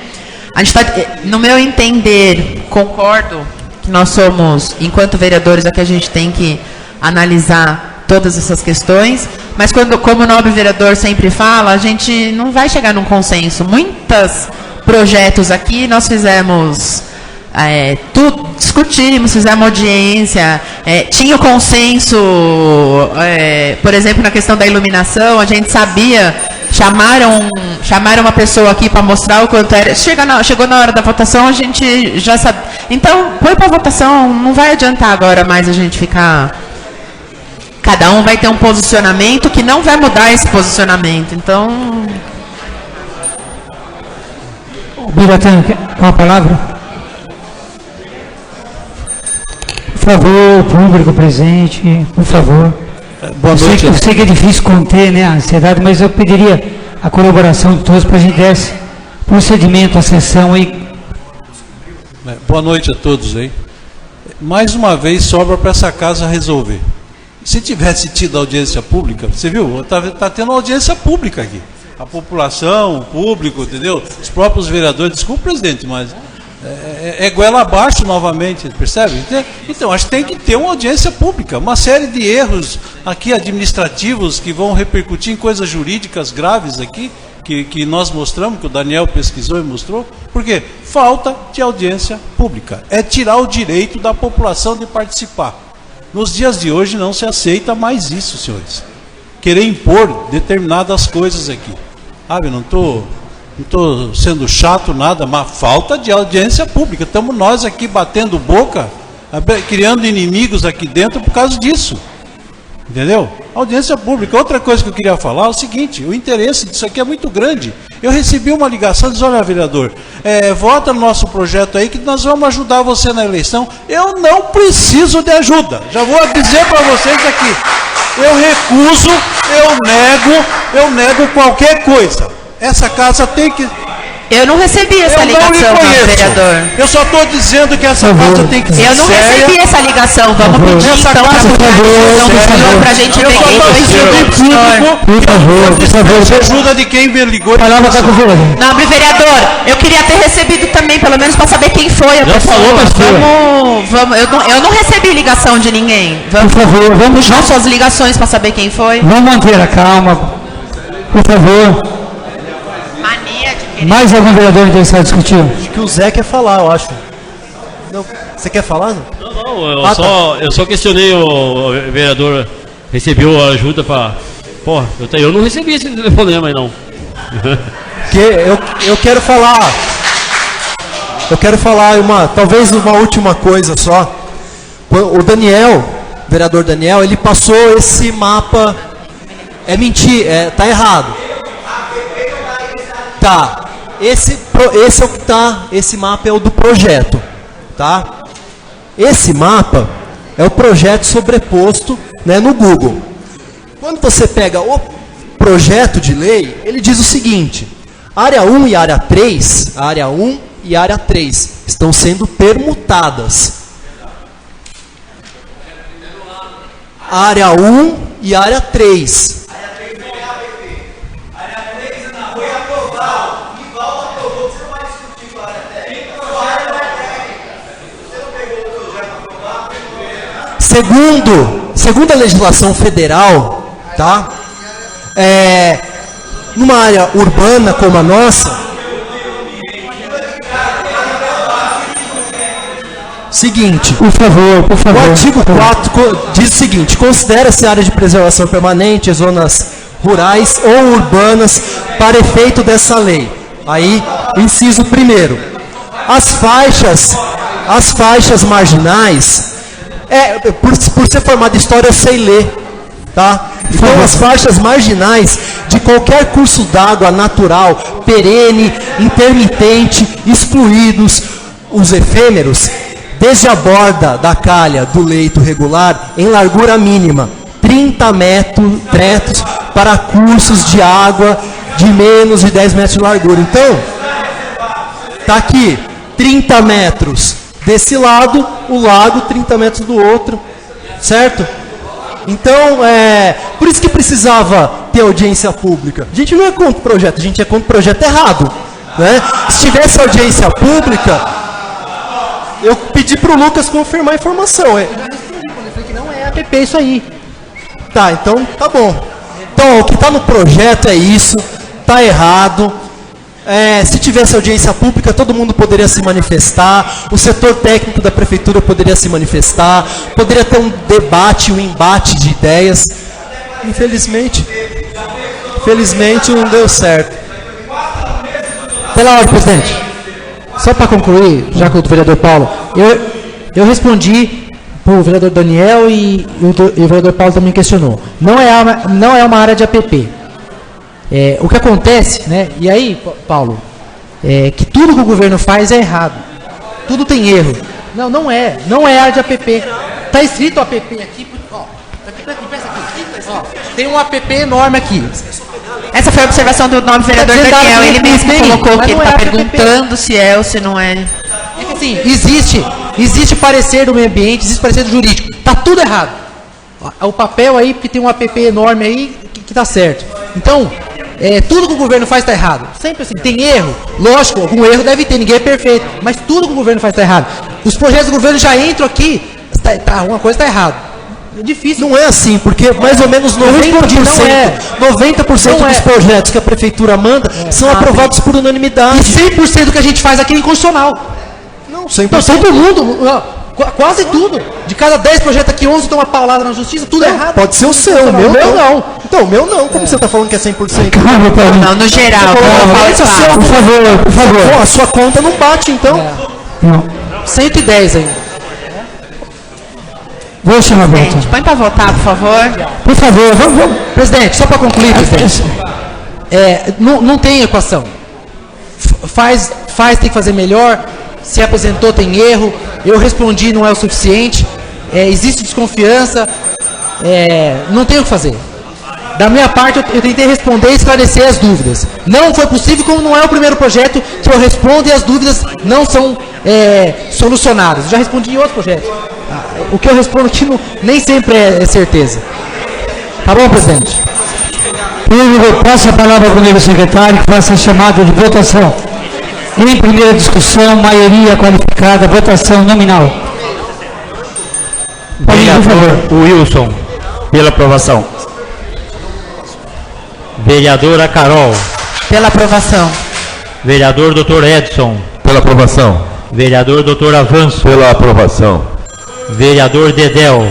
A gente tá, no meu entender, concordo que nós somos, enquanto vereadores, aqui a gente tem que analisar todas essas questões, mas como o nobre vereador sempre fala, a gente não vai chegar num consenso. Muitos projetos aqui nós fizemos, discutimos, fizemos audiência, tinha o consenso, por exemplo, na questão da iluminação, a gente sabia chamaram uma pessoa aqui para mostrar o quanto era. Chegou na hora da votação, a gente já sabe. Então, põe para votação, não vai adiantar agora mais a gente ficar. Cada um vai ter um posicionamento que não vai mudar esse posicionamento. Então. Biratã, com a palavra. Por favor, público presente, por favor. Boa noite. Eu sei que é difícil conter, né, a ansiedade, mas eu pediria a colaboração de todos para a gente dar esse procedimento, a sessão aí. Boa noite a todos aí. Mais uma vez sobra para essa casa resolver. Se tivesse tido audiência pública, você viu? Está tendo audiência pública aqui. A população, o público, entendeu? Os próprios vereadores, desculpa, presidente, mas é goela abaixo novamente, percebe? Então, acho que tem que ter uma audiência pública. Uma série de erros aqui administrativos que vão repercutir em coisas jurídicas graves aqui, que nós mostramos, que o Daniel pesquisou e mostrou. Por quê? Falta de audiência pública. É tirar o direito da população de participar. Nos dias de hoje não se aceita mais isso, senhores. Querer impor determinadas coisas aqui. Sabe, não estou sendo chato nada, mas falta de audiência pública. Estamos nós aqui batendo boca, criando inimigos aqui dentro por causa disso. Entendeu? Audiência pública. Outra coisa que eu queria falar é o seguinte: o interesse disso aqui é muito grande. Eu recebi uma ligação, diz: olha, vereador, vota no nosso projeto aí que nós vamos ajudar você na eleição. Eu não preciso de ajuda. Já vou dizer para vocês aqui. Eu recuso, eu nego qualquer coisa. Essa casa tem que... Eu não recebi essa ligação, vereador. Eu só estou dizendo que essa casa tem que ser séria. Eu não recebi essa ligação. Vamos pedir essa então para a gente ver quem foi Por favor. Você ajuda de quem me ligou. Palavra está com o vereador. Não, vereador, eu queria ter recebido também, pelo menos para saber quem foi a pessoa. Eu não recebi ligação de ninguém. Por favor, vamos puxar suas ligações para saber quem foi. Vamos manter a calma. Por favor. Mais algum vereador interessado em discutir? Acho que o Zé quer falar, eu acho. Não, você quer falar? Não, eu só questionei o vereador, recebeu a ajuda para... Porra, eu não recebi esse telefonema aí não. Eu quero falar... Eu quero falar talvez uma última coisa só. O Daniel, o vereador Daniel, ele passou esse mapa... É mentira, tá errado. Tá. Esse é o que tá. Esse mapa é o do projeto, tá? Esse mapa é o projeto sobreposto, né, no Google. Quando você pega o projeto de lei, ele diz o seguinte: área 1 e área 3, área 1 e área 3 estão sendo permutadas. Área 1 e área 3. Segundo a legislação federal, tá? Numa área urbana como a nossa, seguinte, por favor. O artigo 4 diz o seguinte: considera-se área de preservação permanente, zonas rurais ou urbanas para efeito dessa lei. Aí, inciso 1º. As faixas marginais, por ser formado em história, eu sei ler, tá? Então, as faixas marginais de qualquer curso d'água natural, perene, intermitente, excluídos os efêmeros, desde a borda da calha do leito regular, em largura mínima, 30 metros para cursos de água de menos de 10 metros de largura. Então, tá aqui, 30 metros desse lado, o lago 30 metros do outro, certo? Então, por isso que precisava ter audiência pública. A gente não é contra o projeto, a gente é contra o projeto errado, né? Se tivesse audiência pública, eu pedi para o Lucas confirmar a informação. Eu falei que não é APP isso aí. Tá, então tá bom. Então, o que está no projeto é isso, tá errado. Se tivesse audiência pública, todo mundo poderia se manifestar, o setor técnico da prefeitura poderia se manifestar, poderia ter um debate, um embate de ideias. Infelizmente, Felizmente não deu certo. Pela ordem, presidente. Só para concluir, já com o vereador Paulo, eu respondi para o vereador Daniel e o vereador Paulo também questionou. Não é uma área de APP. O que acontece, né? E aí, Paulo, que tudo que o governo faz é errado. Tudo tem erro. Não é área de APP. Está escrito APP aqui. Ó, ó, tem um APP enorme aqui. Essa foi a observação do nobre vereador Daniel. Ele mesmo colocou que ele está perguntando se é ou se não é. É que assim, existe parecer do meio ambiente, existe parecer do jurídico. Está tudo errado. O papel aí, porque tem um APP enorme aí que está certo. Então, tudo que o governo faz está errado. Sempre assim, tem erro. Lógico, algum erro deve ter, ninguém é perfeito. Mas tudo que o governo faz está errado. Os projetos do governo já entram aqui, alguma coisa está errada. É difícil. Não é assim, porque mais ou menos 90% dos projetos que a prefeitura manda são aprovados por unanimidade. E 100% do que a gente faz aqui é inconstitucional. Não, 100%. Então, todo mundo, quase tudo. De cada 10 projetos aqui, 11 estão uma paulada na justiça, tudo errado. Pode ser o seu, o meu não. Então, o meu não. Como você está falando que é 100%? Não, no geral. Por favor. A sua conta não bate, então. 110 ainda. Vou chamar a voto. Põe para votar, por favor. Por favor, vamos. Presidente, só para concluir, presidente. Não tem equação. Faz, tem que fazer melhor. Se apresentou, tem erro. Eu respondi, não é o suficiente. Existe desconfiança. Não tem o que fazer. Da minha parte, eu tentei responder e esclarecer as dúvidas. Não foi possível, como não é o primeiro projeto que eu respondo e as dúvidas não são solucionadas. Eu já respondi em outros projetos. O que eu respondo aqui nem sempre é certeza. Tá bom, presidente? Eu passo a palavra ao colega secretário, que faça a chamada de votação. Em primeira discussão, maioria qualificada, votação nominal. Vereador Wilson, pela aprovação. Vereadora Carol. Pela aprovação. Vereador Dr. Edson. Pela aprovação. Vereador Dr. Avanço. Pela aprovação. Vereador Dedéu.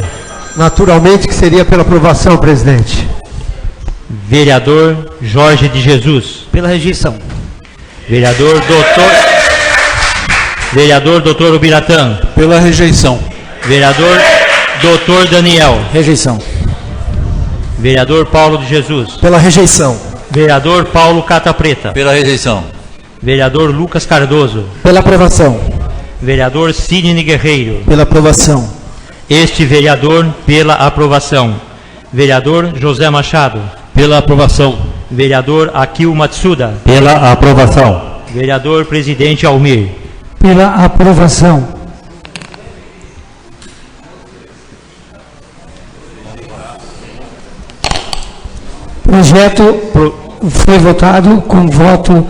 Naturalmente que seria pela aprovação, presidente. Vereador Jorge de Jesus. Pela rejeição. Vereador Dr. Ubiratã. Pela rejeição. Vereador Dr. Daniel. Rejeição. Vereador Paulo de Jesus. Pela rejeição. Vereador Paulo Cata Preta. Pela rejeição. Vereador Lucas Cardoso. Pela aprovação. Vereador Sidney Guerreiro. Pela aprovação. Este vereador pela aprovação. Vereador José Machado. Pela aprovação. Vereador Akil Matsuda. Pela aprovação. Vereador Presidente Almir. Pela aprovação. O projeto foi votado com voto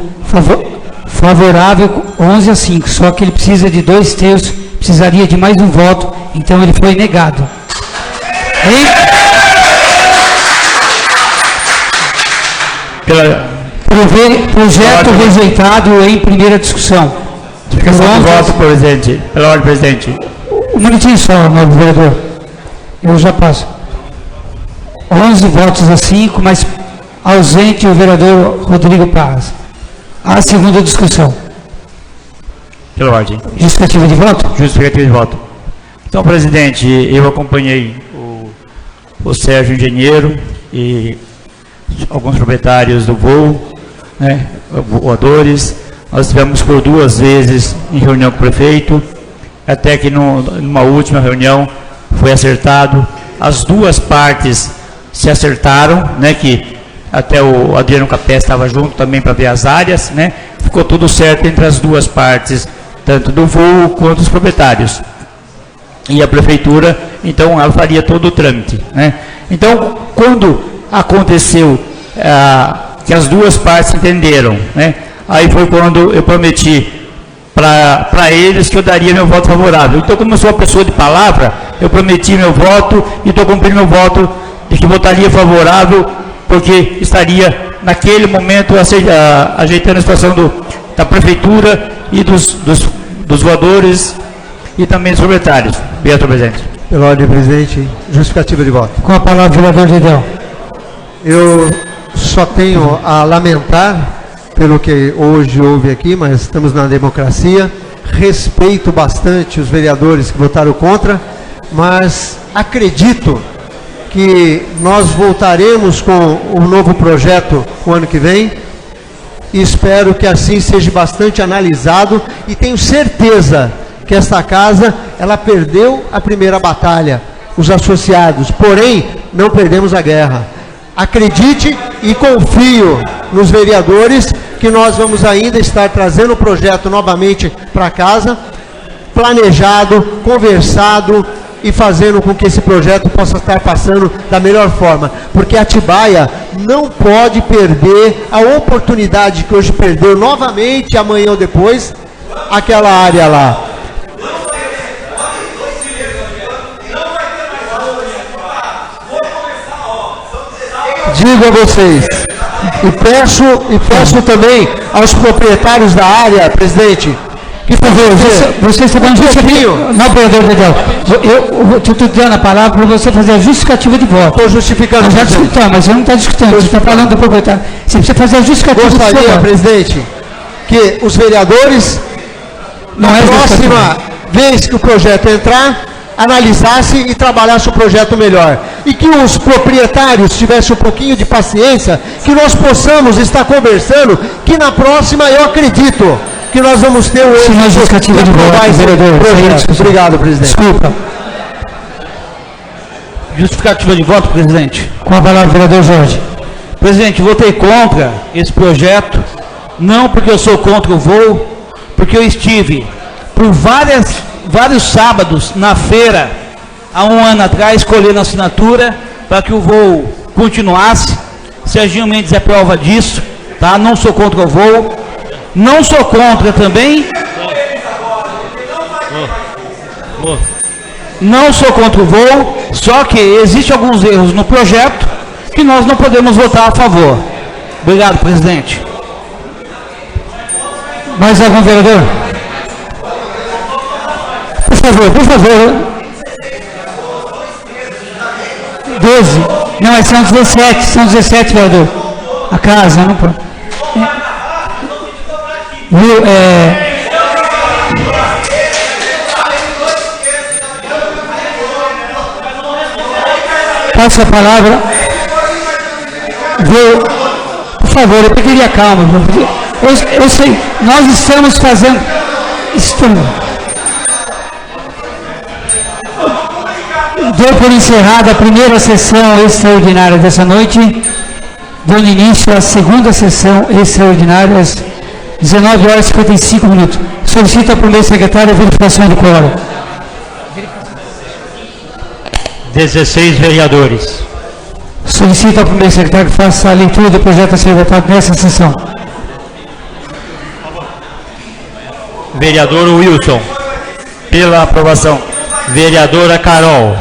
favorável 11-5, só que ele precisa de 2/3, precisaria de mais um voto, então ele foi negado. Projeto rejeitado em primeira discussão. Explicação de voto, presidente. Pela ordem, presidente. Um minutinho só, novo vereador. Eu já passo. 11 votos a 5, mas ausente o vereador Rodrigo Paz. A segunda discussão. Pela ordem. Justificativa de voto? Justificativa de voto. Então, presidente, eu acompanhei o Sérgio Engenheiro e alguns proprietários do voo, né, voadores. Nós tivemos por 2 vezes em reunião com o prefeito, até que numa última reunião foi acertado. As duas partes se acertaram, né, que até o Adriano Capé estava junto também para ver as áreas, né, ficou tudo certo entre as duas partes, tanto do voo quanto os proprietários. E a prefeitura, então, ela faria todo o trâmite, né. Então, quando aconteceu que as duas partes entenderam, né, aí foi quando eu prometi para eles que eu daria meu voto favorável. Então, como eu sou uma pessoa de palavra, eu prometi meu voto e estou cumprindo meu voto de que votaria favorável, porque estaria naquele momento ajeitando a situação da prefeitura e dos voadores e também dos proprietários. Obrigado, presidente. Pela ordem, presidente, justificativa de voto. Com a palavra, vereador Dedéu. Eu só tenho a lamentar pelo que hoje houve aqui, mas estamos na democracia. Respeito bastante os vereadores que votaram contra, mas acredito que nós voltaremos com um novo projeto o ano que vem. E espero que assim seja bastante analisado, e tenho certeza que esta casa, ela perdeu a primeira batalha, os associados, porém, não perdemos a guerra. Acredite e confio nos vereadores, que nós vamos ainda estar trazendo o projeto novamente para casa, planejado, conversado, e fazendo com que esse projeto possa estar passando da melhor forma, porque Atibaia não pode perder a oportunidade que hoje perdeu novamente, amanhã ou depois, aquela área lá. Digo a vocês, e peço também aos proprietários da área, presidente, que você está dando justificativa. Não, vereador Dedéu. Eu estou dando a palavra para você fazer a justificativa de voto. Estou justificando. Mas já discutamos, mas eu não estou discutindo. Você está falando do proprietário. Você precisa fazer a justificativa. Gostaria, presidente, que os vereadores, na próxima vez que o projeto entrar, analisasse e trabalhasse o projeto melhor. E que os proprietários tivessem um pouquinho de paciência, que nós possamos estar conversando, que na próxima eu acredito que nós vamos ter o êxito de justificativa de voto, vereador. Obrigado, presidente. Desculpa. Justificativa de voto, presidente. Com a palavra, vereador Jorge. Presidente, votei contra esse projeto, não porque eu sou contra o voo, porque eu estive por vários sábados na feira, há um ano atrás, colhendo assinatura para que o voo continuasse. Serginho Mendes é prova disso, tá? Não sou contra o voo. Não sou contra também. Não sou contra o voo, só que existem alguns erros no projeto que nós não podemos votar a favor. Obrigado, presidente. Mais algum vereador? Por favor, por favor. 12. Não, são 17, vereador. A casa, não pode. Viu, passo a palavra. Por favor, eu pediria calma. Eu sei, nós estamos fazendo. Dou por encerrada a primeira sessão extraordinária dessa noite, dando início à segunda sessão extraordinária, às 19 horas e 55 minutos. Solicito ao primeiro secretário a verificação do quórum. 16 vereadores. Solicito ao primeiro secretário que faça a leitura do projeto a ser votado nessa sessão. Vereador Wilson. Pela aprovação. Vereadora Carol.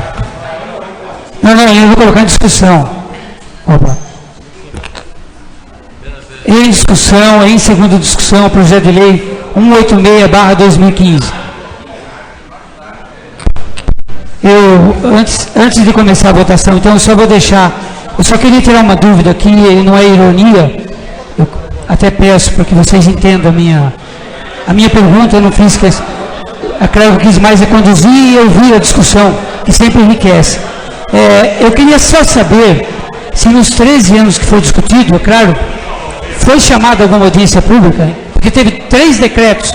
Não, eu vou colocar em discussão. Opa. Em discussão, em segunda discussão, o projeto de lei 186/2015. Antes de começar a votação, então eu só vou deixar, eu só queria tirar uma dúvida aqui, não é ironia, eu até peço para que vocês entendam a minha pergunta, eu não fiz questão, a Cravo quis mais é conduzir e ouvir a discussão, que sempre enriquece. Eu queria só saber se nos 13 anos que foi discutido, é claro, foi chamada alguma audiência pública, porque teve 3 decretos,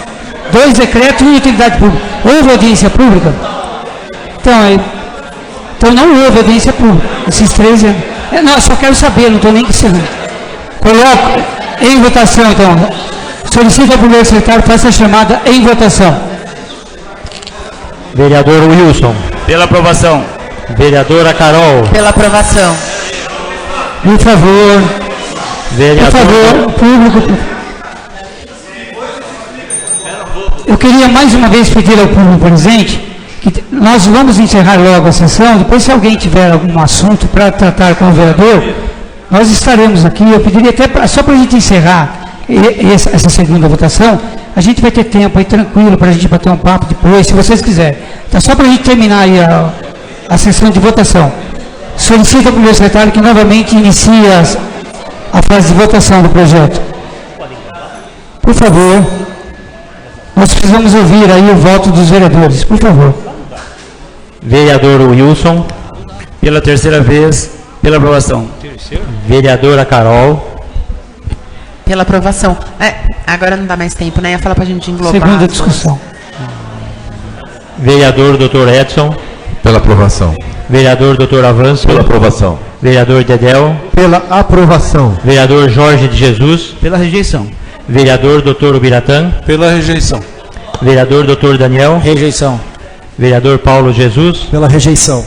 2 decretos e uma utilidade pública. Houve audiência pública? Então não houve audiência pública, esses 13 anos. Não, eu só quero saber, não estou nem encerrando. Coloco em votação, então. Solicito ao primeiro secretário, faça a chamada em votação. Vereador Wilson. Pela aprovação. Vereadora Carol. Pela aprovação. Por favor. Vereador. Por favor, público. Eu queria mais uma vez pedir ao público presente que nós vamos encerrar logo a sessão, depois se alguém tiver algum assunto para tratar com o vereador, nós estaremos aqui. Eu pediria até, só para a gente encerrar essa segunda votação, a gente vai ter tempo aí tranquilo para a gente bater um papo depois, se vocês quiserem. Então, só para a gente terminar aí a sessão de votação. Solicito ao primeiro secretário que novamente inicie a fase de votação do projeto. Por favor, nós precisamos ouvir aí o voto dos vereadores, por favor. Vereador Wilson. Pela terceira vez, pela aprovação. Vereadora Carol. Pela aprovação. Agora não dá mais tempo, né? Ia falar pra gente englobar. Segunda discussão. Vereador Dr. Edson. Pela aprovação. Vereador Dr. Avanço. Pela aprovação. Vereador Dedéu. Pela aprovação. Vereador Jorge de Jesus. Pela rejeição. Vereador Dr. Ubiratã. Pela rejeição. Vereador Dr. Daniel. Rejeição. Vereador Paulo Jesus. Pela rejeição.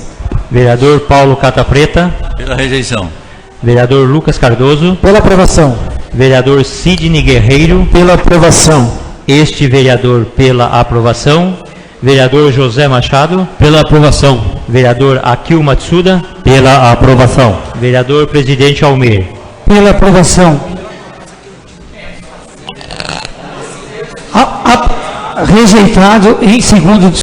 Vereador Paulo Cata Preta. Pela rejeição. Vereador Lucas Cardoso. Pela aprovação. Vereador Sidney Guerreiro. Pela aprovação. Este vereador pela aprovação. Vereador José Machado. Pela aprovação. Vereador Akil Matsuda. Pela aprovação. Vereador Presidente Almir. Pela aprovação. Rejeitado em segundo